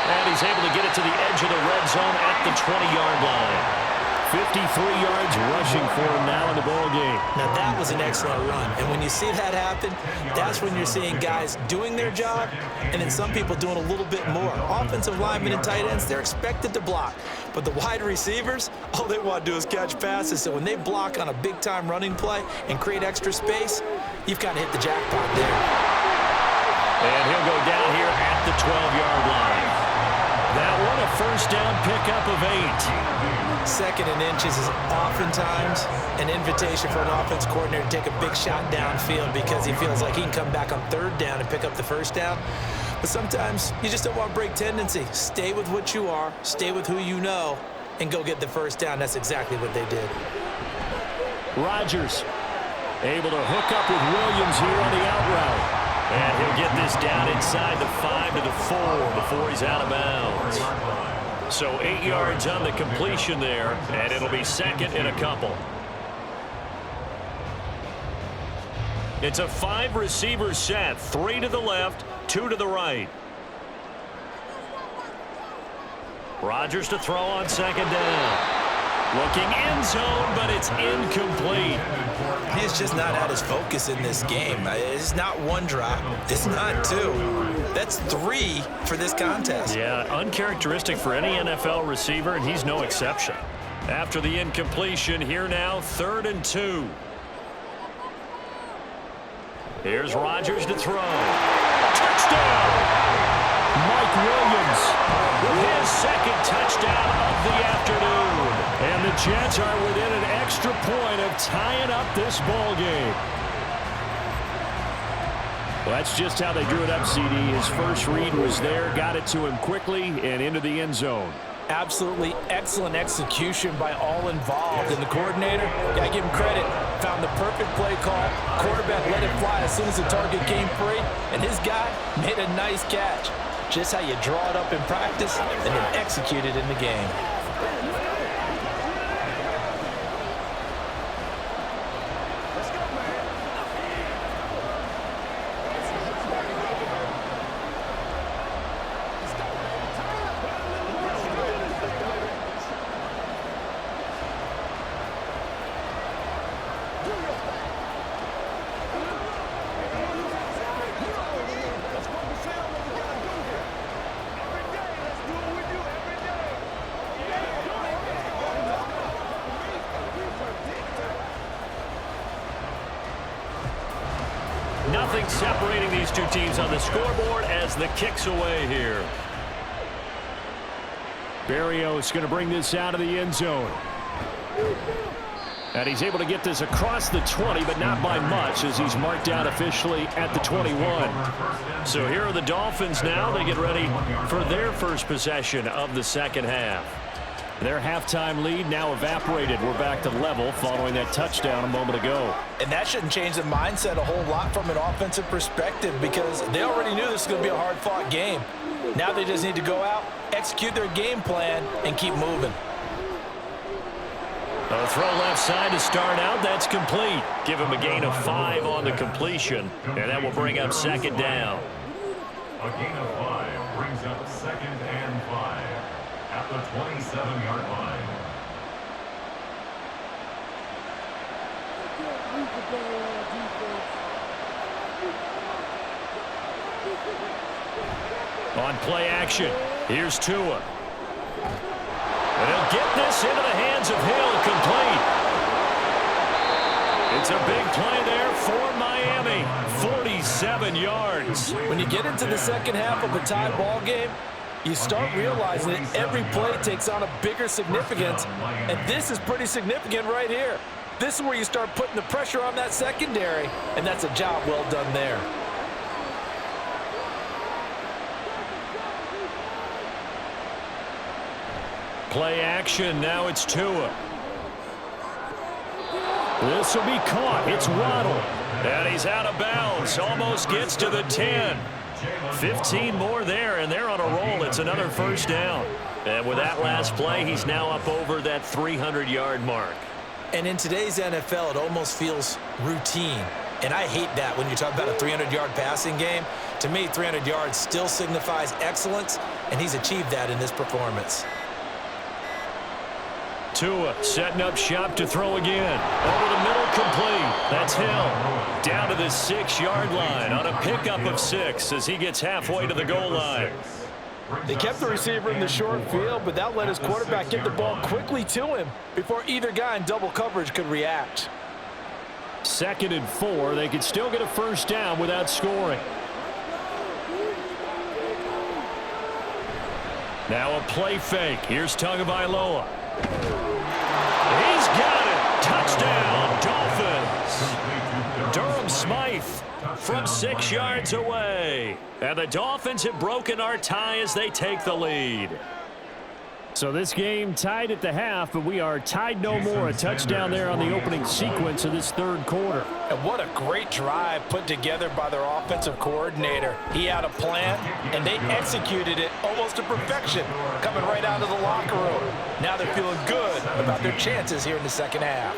And he's able to get it to the edge of the red zone at the 20-yard line. 53 yards rushing for him now in the ball game. Now that was an excellent run, and when you see that happen, that's when you're seeing guys doing their job, and then some people doing a little bit more. Offensive linemen and tight ends, they're expected to block, but the wide receivers, all they want to do is catch passes. So when they block on a big-time running play and create extra space, you've got to hit the jackpot there. And he'll go down here at the 12-yard line. That one a first down pickup of 8. 2nd and inches is oftentimes an invitation for an offense coordinator to take a big shot downfield because he feels like he can come back on 3rd down and pick up the first down. But sometimes you just don't want to break tendency. Stay with what you are, stay with who you know, and go get the first down. That's exactly what they did. Rodgers able to hook up with Williams here on the out route. And he'll get this down inside the 5 to the 4 before he's out of bounds. So 8 yards on the completion there, and it'll be 2nd and a couple. It's a 5-receiver set, 3 to the left, 2 to the right. Rodgers to throw on 2nd down. Looking end zone, but it's incomplete. He's just not at his focus in this game. It's not 1 drop. It's not 2. That's 3 for this contest. Yeah, uncharacteristic for any NFL receiver, and he's no exception. After the incompletion, here now, 3rd and 2. Here's Rodgers to throw. Touchdown! Mike Williams with his 2nd touchdown of the afternoon. And the Jets are within an extra point of tying up this ball game. Well, that's just how they drew it up, CD. His first read was there, got it to him quickly and into the end zone. Absolutely excellent execution by all involved. And the coordinator, got to give him credit, found the perfect play call. Quarterback let it fly as soon as the target came free. and his guy made a nice catch. Just how you draw it up in practice and then execute it in the game. Nothing separating these two teams on the scoreboard as the kick's away here. Berrios going to bring this out of the end zone. And he's able to get this across the 20, but not by much as he's marked out officially at the 21. So here are the Dolphins now. They get ready for their first possession of the second half. Their halftime lead now evaporated. We're back to level following that touchdown a moment ago. And that shouldn't change the mindset a whole lot from an offensive perspective because they already knew this was going to be a hard-fought game. Now they just need to go out, execute their game plan, and keep moving. A throw left side to start out. That's complete. Give him a gain of 5 on the completion, and that will bring up second down. A gain of 5 brings up second and 5 at the 27-yard line. On play action, here's Tua. And he'll get this into the hands of Hill, complete. It's a big play there for Miami, 47 yards. When you get into the second half of a tie ball game, you start realizing that every play takes on a bigger significance, and this is pretty significant right here. This is where you start putting the pressure on that secondary, and that's a job well done there. Play action, now it's Tua. This will be caught. It's Waddle. And he's out of bounds. Almost gets to the 10. 15 more there, and they're on a roll. It's another first down. And with that last play, he's now up over that 300-yard mark. And in today's NFL, it almost feels routine. And I hate that when you talk about a 300-yard passing game. To me, 300 yards still signifies excellence, and he's achieved that in this performance. Tua setting up shop to throw again. Over the middle, complete. That's Hill. Down to the 6-yard line on a pickup of 6 as he gets halfway to the goal line. They kept the receiver in the short field, but that let his quarterback get the ball quickly to him before either guy in double coverage could react. 2nd and 4. They could still get a first down without scoring. Now a play fake. Here's Tagovailoa. He's got it. Touchdown, Dolphins. Durham Smythe from 6 yards away. And the Dolphins have broken our tie as they take the lead. So this game tied at the half, but we are tied no more. A touchdown there on the opening sequence of this third quarter. And what a great drive put together by their offensive coordinator. He had a plan, and they executed it almost to perfection, coming right out of the locker room. Now they're feeling good about their chances here in the second half.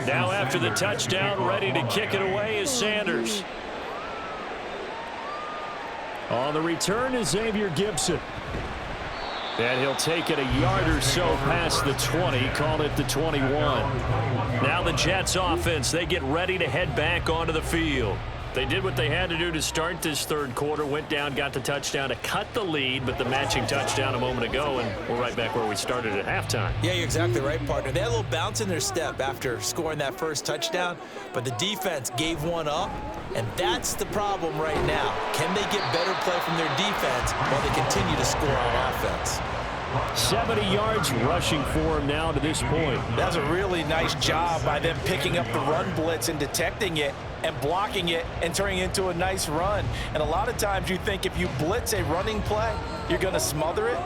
Now after the touchdown, ready to kick it away is Sanders. On the return is Xavier Gibson. And he'll take it a yard or so past the 20, call it the 21. Now the Jets offense, they get ready to head back onto the field. They did what they had to do to start this third quarter, went down, got the touchdown to cut the lead, but the matching touchdown a moment ago, and we're right back where we started at halftime. Yeah, you're exactly right, partner. They had a little bounce in their step after scoring that first touchdown, but the defense gave one up, and that's the problem right now. Can they get better play from their defense while they continue to score on offense? 70 yards rushing for him now to this point. That's a really nice job by them picking up the run blitz and detecting it and blocking it and turning it into a nice run. And a lot of times you think if you blitz a running play, you're going to smother it.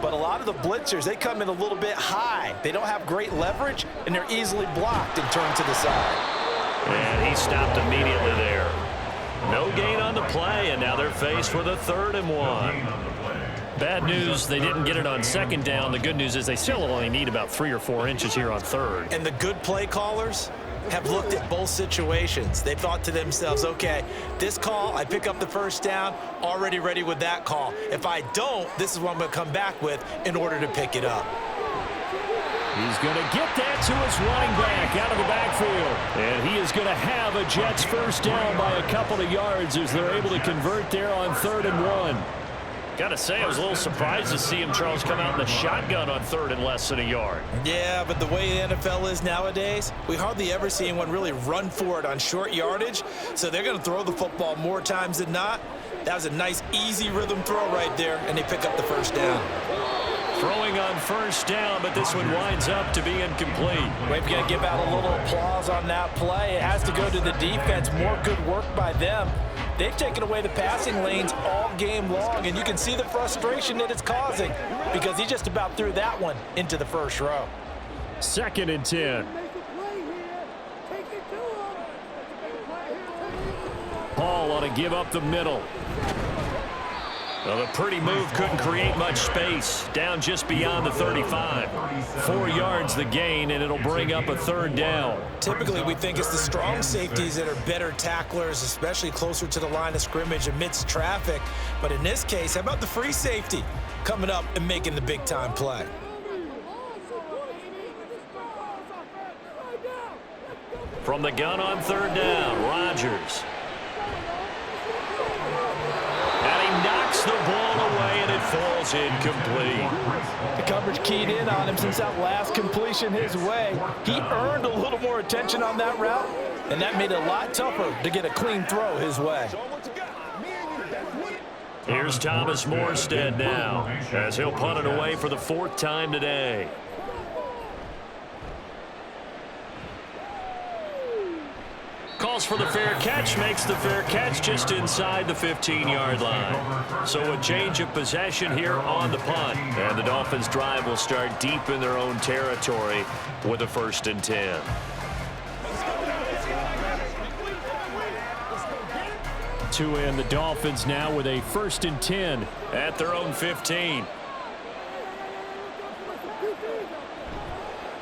But a lot of the blitzers, they come in a little bit high. They don't have great leverage, and they're easily blocked and turned to the side. And he stopped immediately there. No gain on the play, and now they're faced with a 3rd and 1. Bad news, they didn't get it on 2nd down. The good news is they still only need about 3 or 4 inches here on 3rd. And the good play callers have looked at both situations. They thought to themselves, okay, this call, I pick up the 1st down, already ready with that call. If I don't, this is what I'm going to come back with in order to pick it up. He's going to get that to his running back out of the backfield. And he is going to have a Jets 1st down by a couple of yards as they're able to convert there on 3rd and 1. Got to say, I was a little surprised to see him, Charles, come out in the shotgun on 3rd and less than a yard. Yeah, but the way the NFL is nowadays, we hardly ever see anyone really run for it on short yardage. So they're going to throw the football more times than not. That was a nice, easy rhythm throw right there, and they pick up the 1st down. Throwing on 1st down, but this one winds up to be incomplete. We've got to give out a little applause on that play. It has to go to the defense. More good work by them. They've taken away the passing lanes all game long, and you can see the frustration that it's causing because he just about threw that one into the 1st row. 2nd and 10. Paul ought to give up the middle. Well, the pretty move couldn't create much space. Down just beyond the 35. 4 yards the gain, and it'll bring up a 3rd down. Typically, we think it's the strong safeties that are better tacklers, especially closer to the line of scrimmage amidst traffic. But in this case, how about the free safety coming up and making the big-time play? From the gun on 3rd down, Rodgers. Knocks the ball away, and it falls incomplete. The coverage keyed in on him since that last completion his way. He earned a little more attention on that route, and that made it a lot tougher to get a clean throw his way. Here's Thomas Morstead now, as he'll punt it away for the 4th time today. Calls for the fair catch, makes the fair catch just inside the 15-yard line. So a change of possession here on the punt. And the Dolphins drive will start deep in their own territory with a 1st and 10. To end the Dolphins now with a 1st and 10 at their own 15.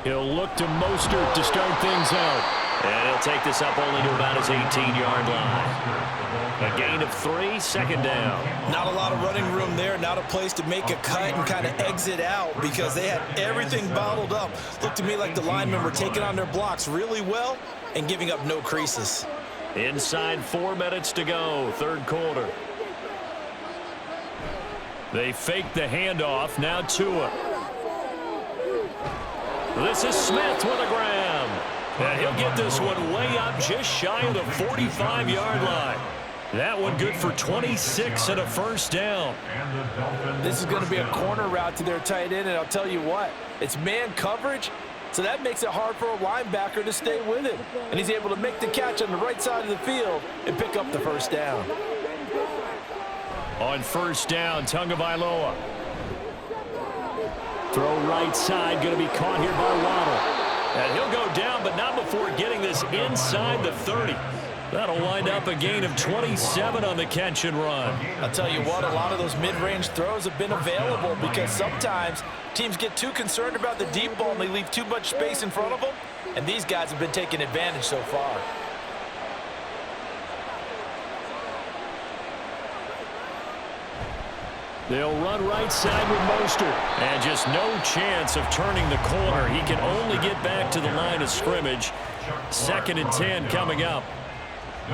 He'll look to Mostert to start things out. And he'll take this up only to about his 18-yard line. A gain of 3, 2nd down. Not a lot of running room there, not a place to make a cut and kind of exit out because they had everything bottled up. Looked to me like the linemen were taking on their blocks really well and giving up no creases. Inside 4 minutes to go, 3rd quarter. They fake the handoff, now Tua. This is Smith with a grab. And he'll get this one way up just shy of the 45-yard line. That one good for 26 and a 1st down. This is going to be a corner route to their tight end, and I'll tell you what, it's man coverage, so that makes it hard for a linebacker to stay with it. And he's able to make the catch on the right side of the field and pick up the 1st down. On 1st down, Tagovailoa. Throw right side, going to be caught here by Waddle. And he'll go down, but not before getting this inside the 30. That'll wind up a gain of 27 on the catch and run. I'll tell you what, a lot of those mid-range throws have been available because sometimes teams get too concerned about the deep ball and they leave too much space in front of them, and these guys have been taking advantage so far. They'll run right side with Mostert. And just no chance of turning the corner. He can only get back to the line of scrimmage. 2nd and 10 coming up.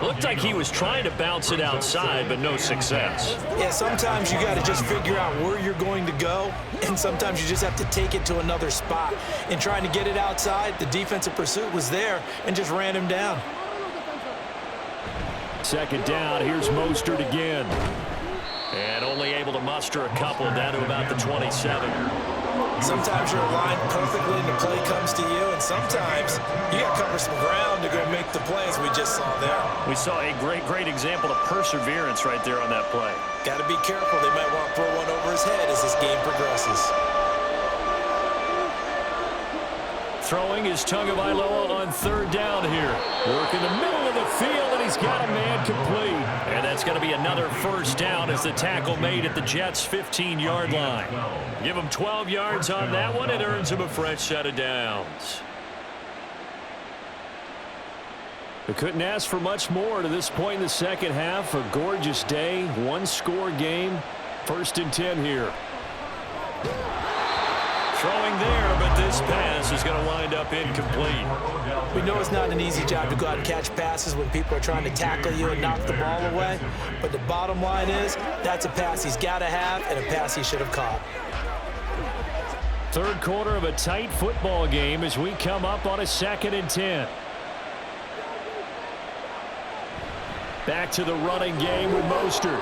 Looked like he was trying to bounce it outside, but no success. Yeah, sometimes you got to just figure out where you're going to go, and sometimes you just have to take it to another spot. In trying to get it outside, the defensive pursuit was there and just ran him down. Second down, here's Mostert again. And only able to muster a couple down to about the 27. Sometimes you're aligned perfectly and the play comes to you, and sometimes you got to cover some ground to go make the play, as we just saw there. We saw a great example of perseverance right there on that play. Got to be careful. They might want to throw one over his head as this game progresses. Throwing is Tagovailoa on third down here. Work in the middle of the field, and he's got a man complete. And that's going to be another first down as the tackle made at the Jets' 15-yard line. Give him 12 yards on that one. It earns him a fresh set of downs. They couldn't ask for much more to this point in the second half. A gorgeous day, one-score game. 1st and 10 here. Throwing there, but this pass is going to wind up incomplete. We know it's not an easy job to go out and catch passes when people are trying to tackle you and knock the ball away. But the bottom line is, that's a pass he's got to have and a pass he should have caught. Third quarter of a tight football game as we come up on a 2nd and 10. Back to the running game with Mostert.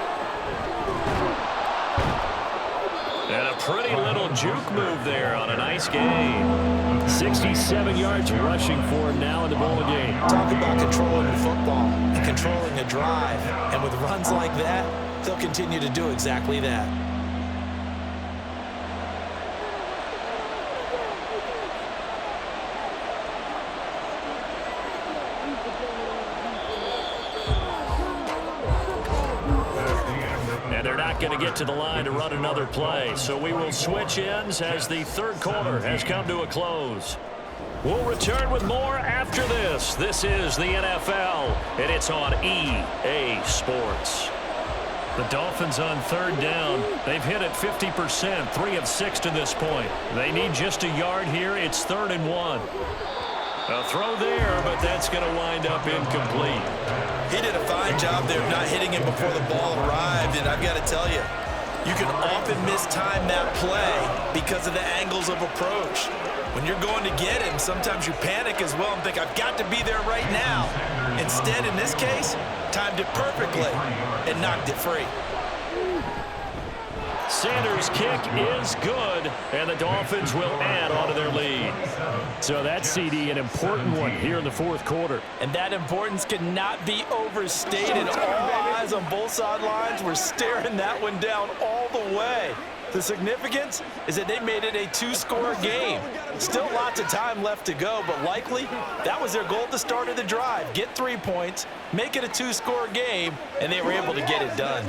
And a pretty little juke move there on a nice game. 67 yards rushing for him now in the ball game. Talk about controlling the football and controlling a drive. And with runs like that, they'll continue to do exactly that. Going to get to the line to run another play. So we will switch ends as the third quarter has come to a close. We'll return with more after this. This is the NFL, and it's on EA Sports. The Dolphins on third down. They've hit it 50%, 3 of 6 to this point. They need just a yard here. It's 3rd and 1. A throw there, but that's going to wind up incomplete. He did a fine job there of not hitting him before the ball arrived, and I've got to tell you, you can often mistime that play because of the angles of approach. When you're going to get him, sometimes you panic as well and think, I've got to be there right now. Instead, in this case, timed it perfectly and knocked it free. Sanders' kick is good, and the Dolphins will add on to their lead. So that's, CD, an important one here in the fourth quarter. And that importance cannot be overstated. All eyes on both sidelines were staring that one down all the way. The significance is that they made it a 2-score game. Still lots of time left to go, but likely that was their goal at the start of the drive. Get 3 points, make it a 2-score game, and they were able to get it done.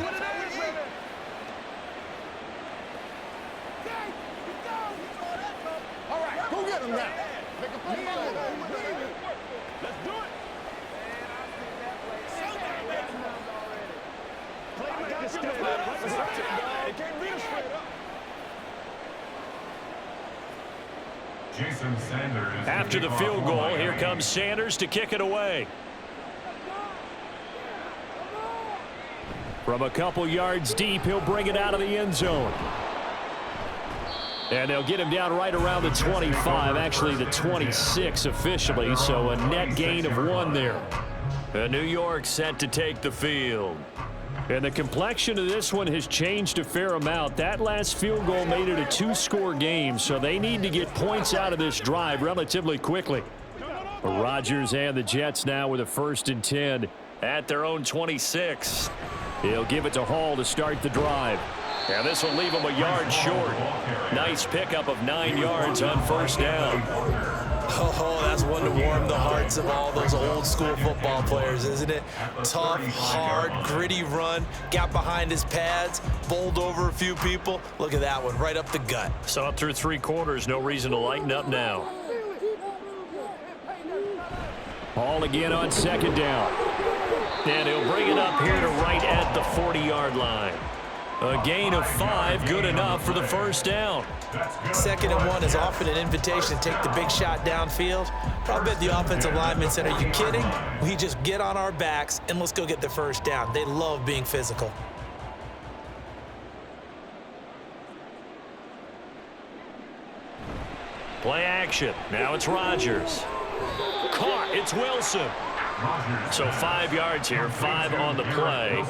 After the field goal, here comes Sanders to kick it away. From a couple yards deep, he'll bring it out of the end zone. And they'll get him down right around the 25, actually the 26 officially, so a net gain of 1 there. New York set to take the field. And the complexion of this one has changed a fair amount. That last field goal made it a 2-score game, so they need to get points out of this drive relatively quickly. Rodgers and the Jets now with a 1st and 10 at their own 26. He'll give it to Hall to start the drive. And this will leave him a yard short. Nice pickup of 9 yards on 1st down. Oh, that's one to warm the hearts of all those old school football players, isn't it? Tough, hard, gritty run, got behind his pads, bowled over a few people. Look at that one, right up the gut. So up through 3 quarters, no reason to lighten up now. Hall again on 2nd down. And he'll bring it up here to right at the 40-yard line. A gain of 5, good enough for the first down. 2nd and 1 is often an invitation to take the big shot downfield. I bet the offensive lineman said, are you kidding? We just get on our backs and let's go get the first down. They love being physical. Play action. Now it's Rodgers. Caught. It's Wilson. So 5 yards here, 5 on the play.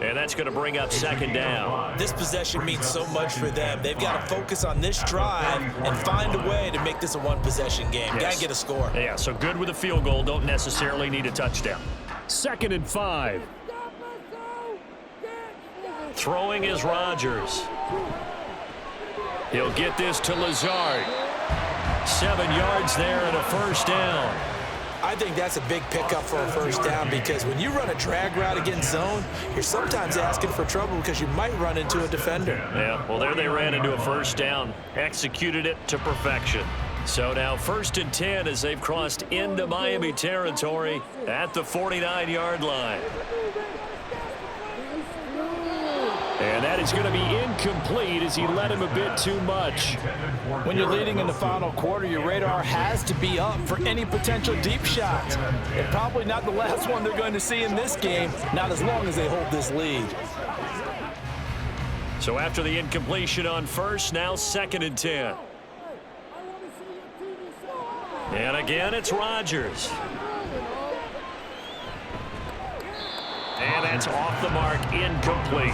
And that's going to bring up 2nd down. This possession means so much for them. They've got to focus on this drive and find a way to make this a one-possession game. Yes. Got to get a score. Yeah, so good with a field goal. Don't necessarily need a touchdown. 2nd and 5. Throwing is Rodgers. He'll get this to Lazard. 7 yards there and a first down. I think that's a big pickup for a first down because when you run a drag route against zone, you're sometimes asking for trouble because you might run into a defender. Yeah, well, there they ran into a first down. Executed it to perfection. So now 1st and 10 as they've crossed into Miami territory at the 49-yard line. And that is going to be incomplete as he led him a bit too much. When you're leading in the final quarter, your radar has to be up for any potential deep shots. And probably not the last one they're going to see in this game, not as long as they hold this lead. So after the incompletion on 1st, now 2nd and 10. And again, it's Rodgers. And that's off the mark, incomplete.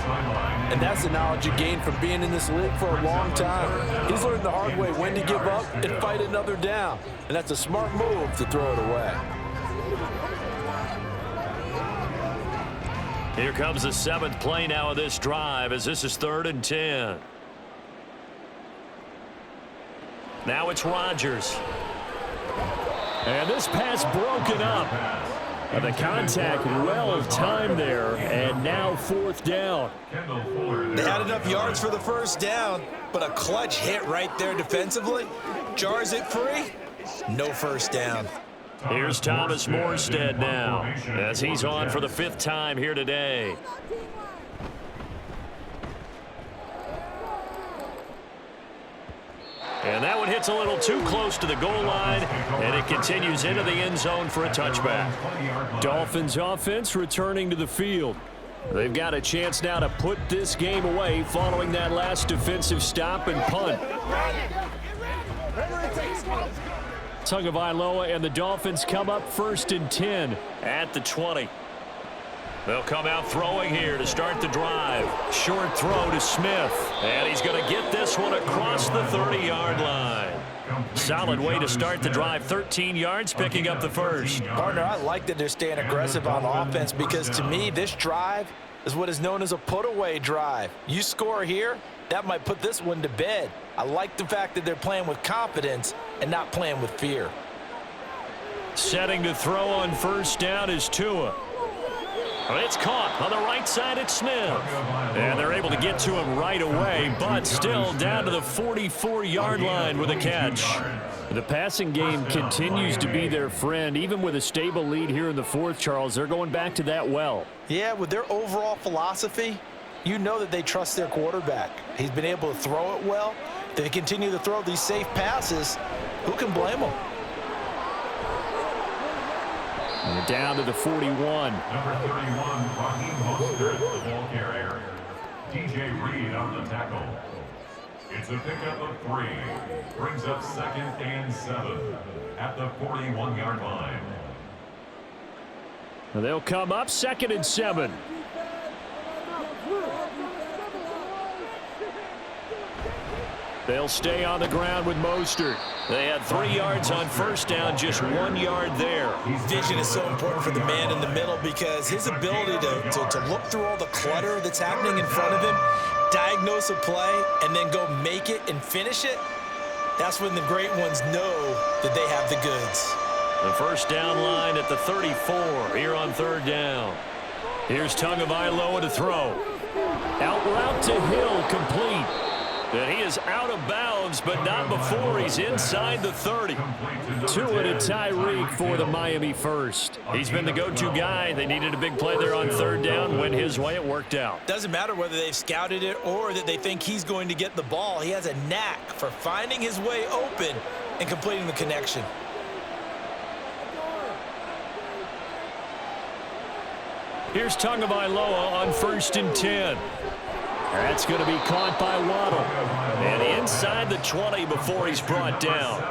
And that's the knowledge you gain from being in this league for a long time. He's learned the hard way when to give up and fight another down. And that's a smart move to throw it away. Here comes the 7th play now of this drive as this is 3rd and 10. Now it's Rodgers. And this pass broken up. The contact well timed there, and now 4th down. They had enough yards for the first down, but a clutch hit right there defensively. Jars it free, no first down. Here's Thomas Morstead now as he's on for the 5th time here today. And that one hits a little too close to the goal line, and it continues into the end zone for a touchback. Dolphins offense returning to the field. They've got a chance now to put this game away following that last defensive stop and punt. Tagovailoa and the Dolphins come up 1st and 10 at the 20. They'll come out throwing here to start the drive. Short throw to Smith. And he's going to get this one across the 30-yard line. Solid way to start the drive. 13 yards, picking up the first. Partner, I like that they're staying aggressive on offense because to me, this drive is what is known as a put-away drive. You score here, that might put this one to bed. I like the fact that they're playing with confidence and not playing with fear. Setting to throw on 1st down is Tua. It's caught on the right side at Smith. And they're able to get to him right away, but still down to the 44-yard line with a catch. The passing game continues to be their friend. Even with a stable lead here in the 4th, Charles, they're going back to that well. Yeah, with their overall philosophy, you know that they trust their quarterback. He's been able to throw it well. They continue to throw these safe passes. Who can blame them? And down to the 41. Number 31, Raheem Mostert, the ball carrier. DJ Reed on the tackle. It's a pickup of 3. Brings up 2nd and 7 at the 41-yard line. And they'll come up 2nd and 7. They'll stay on the ground with Mostert. They had 3 yards on 1st down, just 1 yard there. Vision is so important for the man in the middle because his ability to look through all the clutter that's happening in front of him, diagnose a play, and then go make it and finish it, that's when the great ones know that they have the goods. The 1st down line at the 34 here on 3rd down. Here's Tagovailoa to throw. Out route to Hill, complete. And he is out of bounds, but not before he's inside the 30. 2 and a Tyreek for the Miami first. He's been the go-to guy. They needed a big play there on 3rd down. Went his way. It worked out. Doesn't matter whether they've scouted it or that they think he's going to get the ball. He has a knack for finding his way open and completing the connection. Here's Tagovailoa on 1st and 10. That's going to be caught by Waddle. And inside the 20 before he's brought down.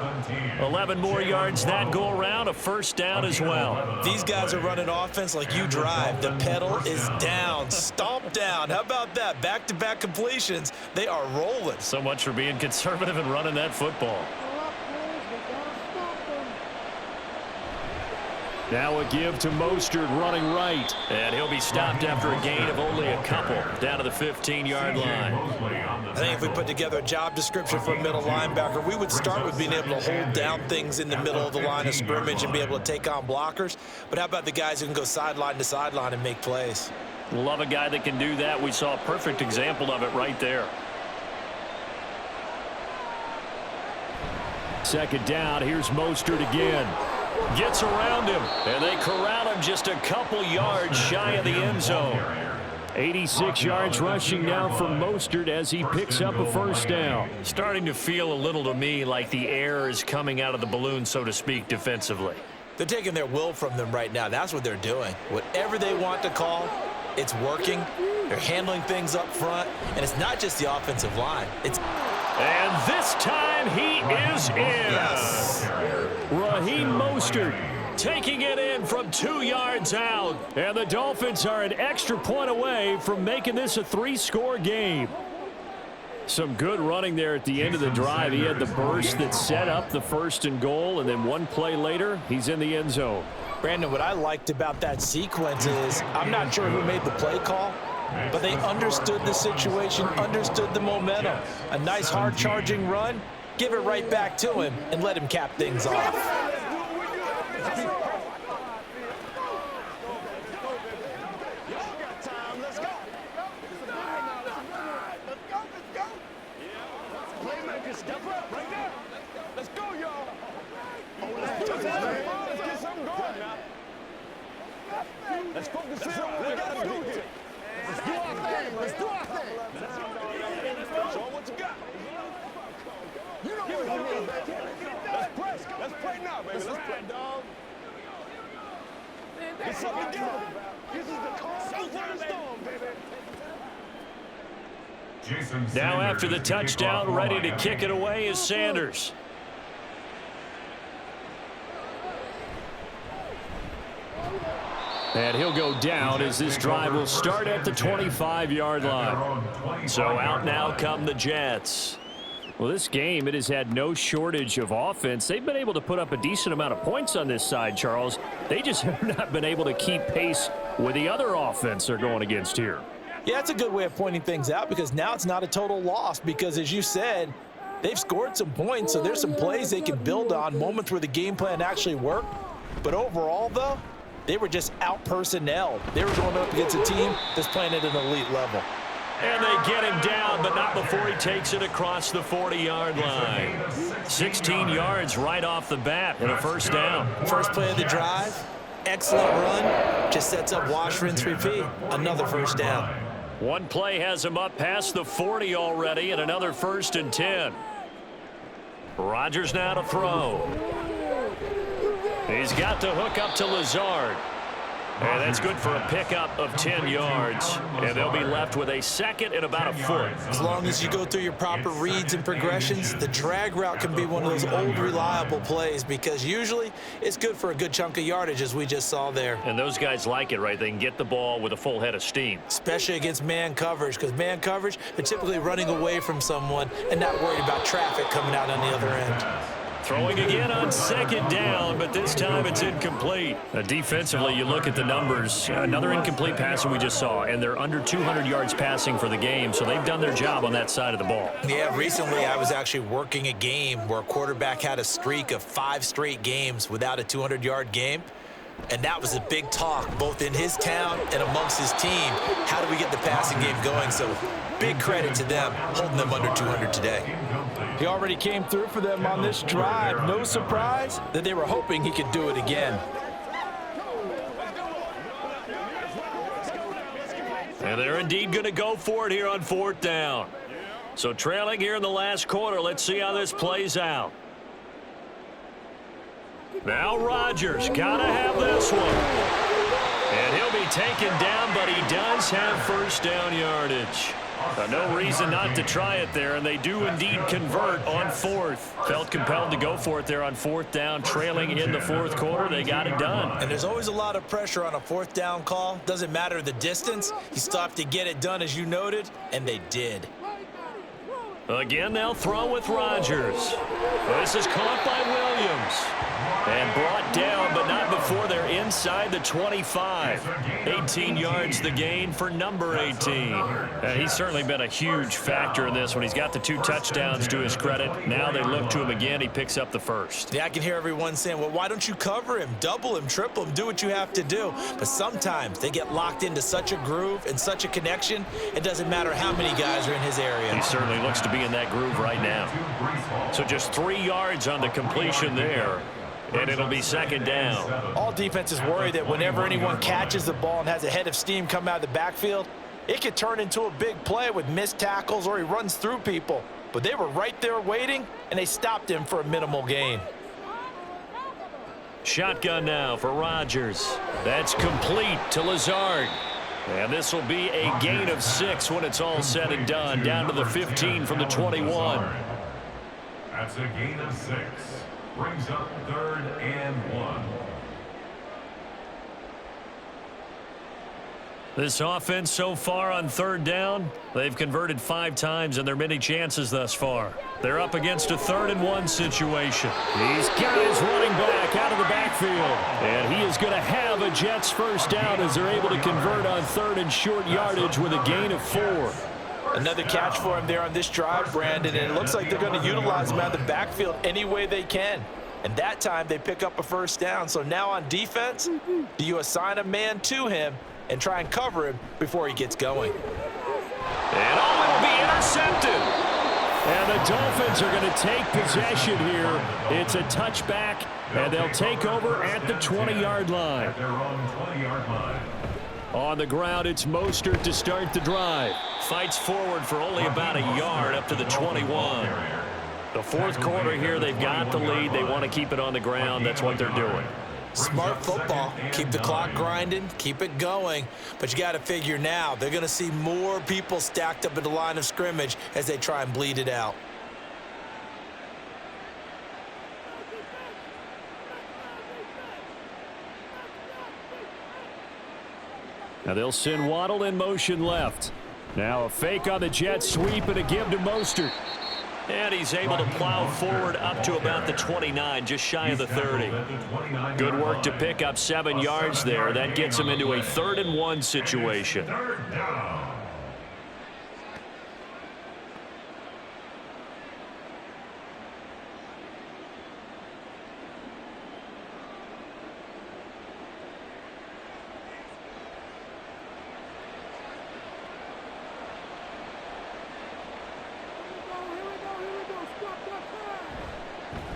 11 more yards that go around, a 1st down as well. These guys are running offense like you drive. The pedal is down, stomp down. How about that? Back-to-back completions. They are rolling. So much for being conservative and running that football. Now a give to Mostert running right. And he'll be stopped after a gain of only a couple down to the 15-yard line. I think if we put together a job description for a middle linebacker, we would start with being able to hold down things in the middle of the line of scrimmage and be able to take on blockers. But how about the guys who can go sideline to sideline and make plays? Love a guy that can do that. We saw a perfect example of it right there. 2nd down. Here's Mostert again. Gets around him, and they corral him just a couple yards shy of the end zone. 86 yards rushing now for Mostert as he picks up a 1st down. Starting to feel a little to me like the air is coming out of the balloon, so to speak, defensively. They're taking their will from them right now. That's what they're doing. Whatever they want to call, it's working. They're handling things up front, and it's not just the offensive line. And this time he is in. Yes. Raheem Mostert taking it in from 2 yards out. And the Dolphins are an extra point away from making this a 3-score game. Some good running there at the end of the drive. He had the burst that set up the 1st and goal, and then one play later, he's in the end zone. Brandon, what I liked about that sequence is I'm not sure who made the play call, but they understood the situation, understood the momentum. A nice hard-charging run, give it right back to him, and let him cap things off. Let's focus in on what we gotta do here. Let's do our thing. Let's do our thing. Show them what you got. You know what you mean, baby. Let's press. Let's play now, baby. Let's play, dog. Get something together. This is the calm before the storm, baby. Now after the touchdown, ready to kick it away is Sanders. And he'll go down as this drive will start at the 25-yard line. So out now come the Jets. Well, this game, it has had no shortage of offense. They've been able to put up a decent amount of points on this side, Charles. They just have not been able to keep pace with the other offense they're going against here. Yeah, that's a good way of pointing things out because now it's not a total loss because, as you said, they've scored some points, so there's some plays they can build on, moments where the game plan actually worked. But overall, though, they were just out-personnel. They were going up against a team that's playing at an elite level. And they get him down, but not before he takes it across the 40-yard line. 16 yards right off the bat and a 1st down. First play of the drive, excellent run, just sets up wash, rinse, repeat. Another 1st down. One play has him up past the 40 already and another 1st and 10. Rodgers now to throw. He's got the hook up to Lazard. And that's good for a pickup of 10 yards. And they'll be left with a 2nd and about a foot. As long as you go through your proper reads and progressions, the drag route can be one of those old reliable plays because usually it's good for a good chunk of yardage as we just saw there. And those guys like it, right? They can get the ball with a full head of steam. Especially against man coverage because man coverage, they're typically running away from someone and not worried about traffic coming out on the other end. Throwing again on 2nd down, but this time it's incomplete. Defensively, you look at the numbers. Another incomplete pass that we just saw, and they're under 200 yards passing for the game, so they've done their job on that side of the ball. Yeah, recently I was actually working a game where a quarterback had a streak of 5 straight games without a 200-yard game. And that was a big talk, both in his town and amongst his team. How do we get the passing game going? So Big credit to them holding them under 200 today. He already came through for them on this drive. No surprise that they were hoping he could do it again. And they're indeed going to go for it here on 4th down. So trailing here in the last quarter. Let's see how this plays out. Now Rodgers got to have this one. And he'll be taken down, but he does have first down yardage. No reason not to try it there, and they do indeed convert on 4th. Felt compelled to go for it there on 4th down, trailing in the 4th quarter. They got it done. And there's always a lot of pressure on a 4th down call. Doesn't matter the distance. He stopped to get it done, as you noted, and they did. Again, they'll throw with Rodgers. This is caught by Williams. And brought down, but not before they're inside the 25. 18 yards the gain for number 18. He's certainly been a huge factor in this one. He's got the 2 touchdowns to his credit. Now they look to him again. He picks up the first. Yeah, I can hear everyone saying, well, why don't you cover him, double him, triple him, do what you have to do. But sometimes they get locked into such a groove and such a connection, it doesn't matter how many guys are in his area. He certainly looks to be in that groove right now. So just 3 yards on the completion there. And it'll be 2nd down. All defenses worry that whenever anyone catches the ball and has a head of steam come out of the backfield, it could turn into a big play with missed tackles or he runs through people. But they were right there waiting, and they stopped him for a minimal gain. Shotgun now for Rodgers. That's complete to Lazard. And this will be a gain of 6 when it's all said and done. Down to the 15 from the 21. That's a gain of 6. Brings up 3rd and 1. This offense so far on 3rd down, they've converted 5 times in their many chances thus far. They're up against a 3rd and 1 situation. He's got his running back out of the backfield. And he is going to have a Jets first down as they're able to convert on 3rd and short yardage with a gain of 4. Another catch for him there on this drive, Brandon, and it looks like they're going to utilize him out of the backfield any way they can. And that time they pick up a first down. So now on defense, do you assign a man to him and try and cover him before he gets going? And it'll be intercepted. And the Dolphins are going to take possession here. It's a touchback, and they'll take over at the 20-yard line. At their own 20-yard line. On the ground, it's Mostert to start the drive. Fights forward for only about a yard up to the 21. The 4th quarter here, they've got the lead. They want to keep it on the ground. That's what they're doing. Smart football. Keep the clock grinding. Keep it going. But you got to figure now, they're going to see more people stacked up at the line of scrimmage as they try and bleed it out. Now they'll send Waddle in motion left. Now a fake on the jet sweep and a give to Mostert. And he's able to plow forward up to about the 29, just shy of the 30. Good work to pick up 7 yards there. That gets him into a 3rd and 1 situation. 3rd down.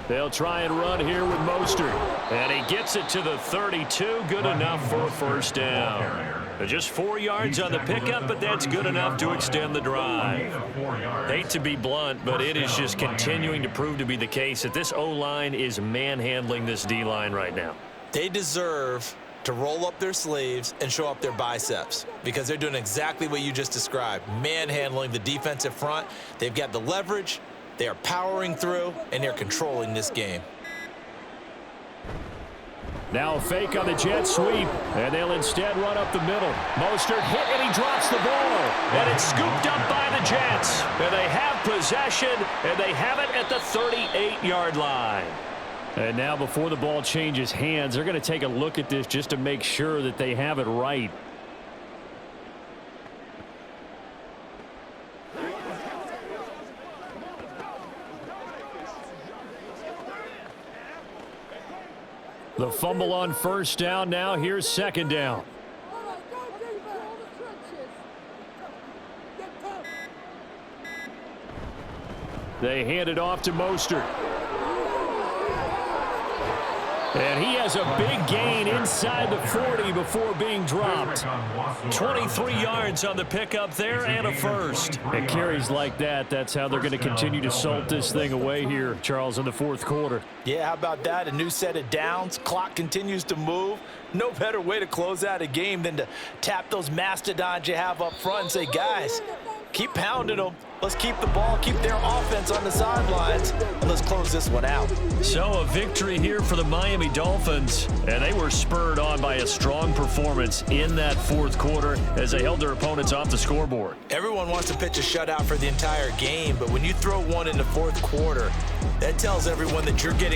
They'll try and run here with Mostert. And he gets it to the 32. Good enough for a first down. Just 4 yards on the pickup, but that's good enough to extend the drive. Hate to be blunt, but it is just continuing to prove to be the case that this O-line is manhandling this D-line right now. They deserve to roll up their sleeves and show up their biceps because they're doing exactly what you just described, manhandling the defensive front. They've got the leverage. They are powering through, and they're controlling this game. Now a fake on the jet sweep, and they'll instead run up the middle. Mostert hit, and he drops the ball. And it's scooped up by the Jets. And they have possession, and they have it at the 38-yard line. And now before the ball changes hands, they're going to take a look at this just to make sure that they have it right. The fumble on first down. Now here's 2nd down. They hand it off to Mostert. And he has a big gain inside the 40 before being dropped. 23 yards on the pickup there and a first. And carries like that, that's how they're going to continue to salt this thing away here, Charles, in the fourth quarter. Yeah, how about that? A new set of downs. Clock continues to move. No better way to close out a game than to tap those mastodons you have up front and say, guys, keep pounding them. Let's keep the ball, keep their offense on the sidelines, and let's close this one out. So a victory here for the Miami Dolphins, and they were spurred on by a strong performance in that fourth quarter as they held their opponents off the scoreboard. Everyone wants to pitch a shutout for the entire game, but when you throw one in the fourth quarter, that tells everyone that you're getting